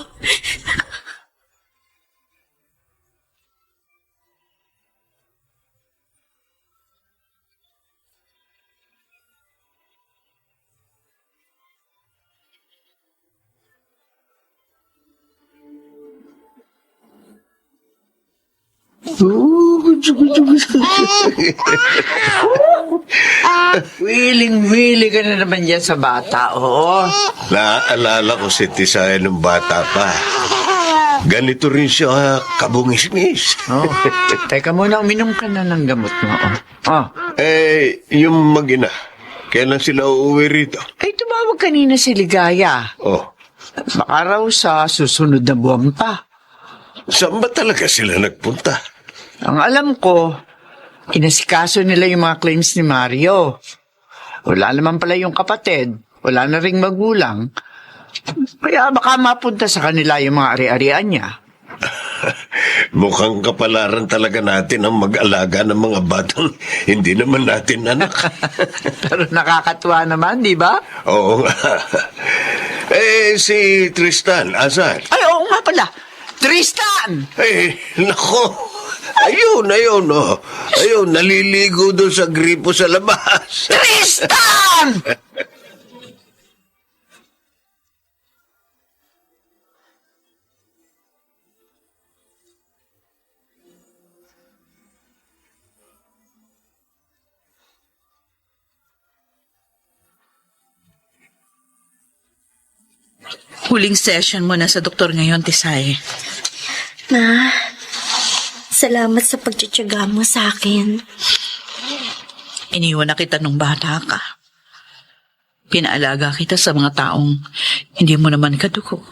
Speaker 4: Willing-willy ka na naman yan sa bata, oo.
Speaker 5: Naaalala ko si Tisay nung bata pa. Ganito rin siya kabungis-ngis.
Speaker 4: Oh. Teka muna, uminom ka na ng gamot mo. Oh.
Speaker 5: Yung mag-ina, kailan sila uuwi rito?
Speaker 4: Ay, tumawag kanina si Ligaya.
Speaker 5: Oh,
Speaker 4: Baka raw sa susunod na buwan pa.
Speaker 5: saan ba talaga sila nagpunta?
Speaker 4: Ang alam ko, inasikaso nila yung mga claims ni Mario. Wala naman pala yung kapatid. Wala na ring magulang. Kaya baka mapunta sa kanila yung mga ari-arian niya.
Speaker 5: Mukhang kapalaran talaga natin ang mag-alaga ng mga batang hindi naman natin anak.
Speaker 4: Pero nakakatuwa naman, di ba?
Speaker 5: Oo nga. Si Tristan, asan?
Speaker 4: Ay, oo nga pala. Tristan!
Speaker 5: Nako. Ayun, oh. Ayun, naliligo doon sa gripo sa labas.
Speaker 4: Tristan!
Speaker 6: Huling session mo na sa doktor ngayon, Tisay.
Speaker 2: Ma, salamat sa pagtsatsaga mo sa akin.
Speaker 6: Iniwan na kita nung bata ka. Pinaalaga kita sa mga taong hindi mo naman kadugo.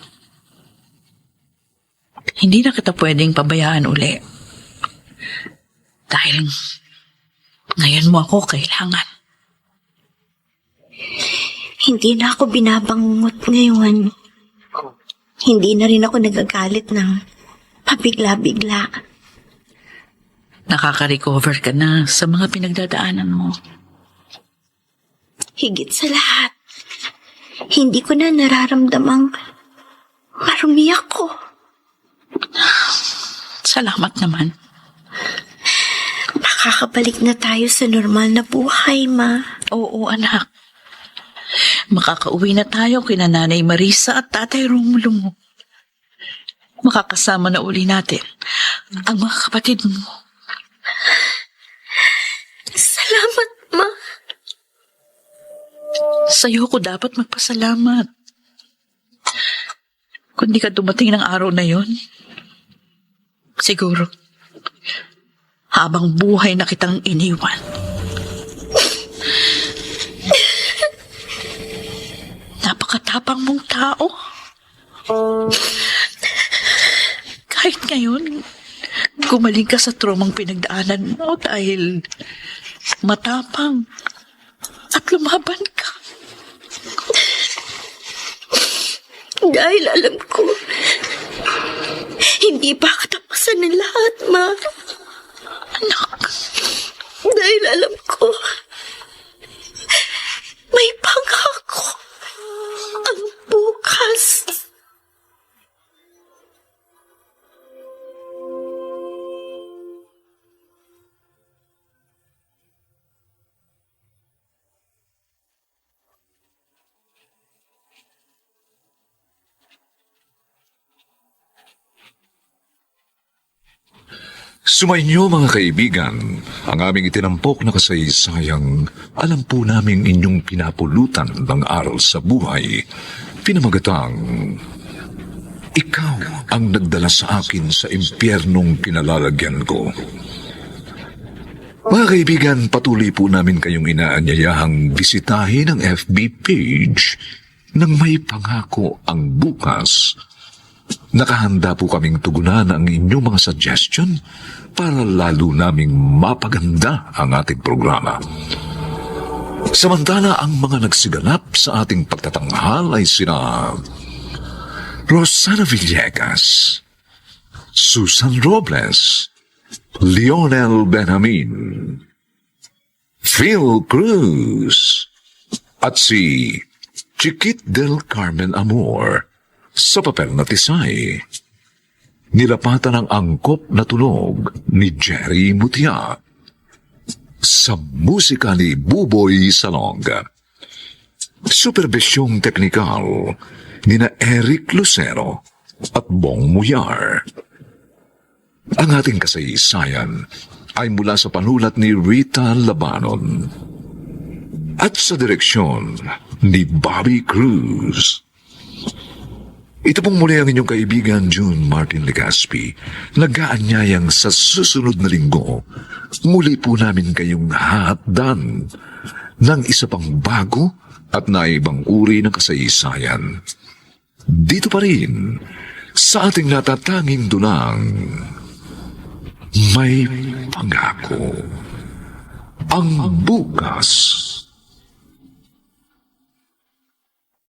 Speaker 6: Hindi na kita pwedeng pabayaan uli. Dahil ngayon mo ako kailangan.
Speaker 2: Hindi na ako binabangungot ngayon. Hindi na rin ako nagagalit ng pabigla-bigla.
Speaker 6: Nakaka-recover ka na sa mga pinagdadaanan mo.
Speaker 2: Higit sa lahat, hindi ko na nararamdamang marumi ako.
Speaker 6: Salamat naman.
Speaker 2: Makakabalik na tayo sa normal na buhay, Ma.
Speaker 6: Oo, anak. Makakauwi na tayo kina Nanay Marisa at Tatay Romulo mo. Makakasama na uli natin ang mga kapatid mo.
Speaker 2: Salamat, Ma.
Speaker 6: Sa'yo ko dapat magpasalamat. Kung di ka dumating ng araw na yon, siguro, habang buhay na kitang iniwan. Napakatapang mong tao. Kahit ngayon, gumaling ka sa tromang pinagdaanan mo dahil matapang at lumaban ka.
Speaker 2: Dahil alam ko, hindi pa katapusan ng lahat, Ma.
Speaker 6: Anak,
Speaker 2: Dahil alam ko, may pangako ang bukas.
Speaker 3: Sumainyo mga kaibigan, ang aming itinampok na kasaysayang alam po naming inyong pinapulutan ng aral sa buhay, pinamagatang, ikaw ang nagdala sa akin sa impyernong kinalalagyan ko. Mga kaibigan, patuloy po namin kayong inaanyayahang bisitahin ang FB page nang may pangako ang bukas. Nakahanda po kaming tugunan ang inyong mga suggestion para lalo naming mapaganda ang ating programa. Samantala, ang mga nagsiganap sa ating pagtatanghal ay sina Rosana Villegas, Susan Robles, Lionel Benjamin, Phil Cruz, at si Chiquit del Carmen Amor sa papel na Tisay. Nilapatan ang angkop na tunog ni Jerry Mutia sa musika ni Buboy Salonga. Supervisyong teknikal ni na Eric Lucero at Bong Muyar. Ang ating kasaysayan ay mula sa panulat ni Rita Labanon at sa direksyon ni Bobby Cruz. Ito pong muli ang inyong kaibigan June Martin Legaspi, nag-aanyayang sa susunod na linggo, muli po namin kayong hatdan ng isa pang bago at naibang uri ng kasaysayan. Dito pa rin, sa ating natatanging dunang, may pangako. Ang bukas.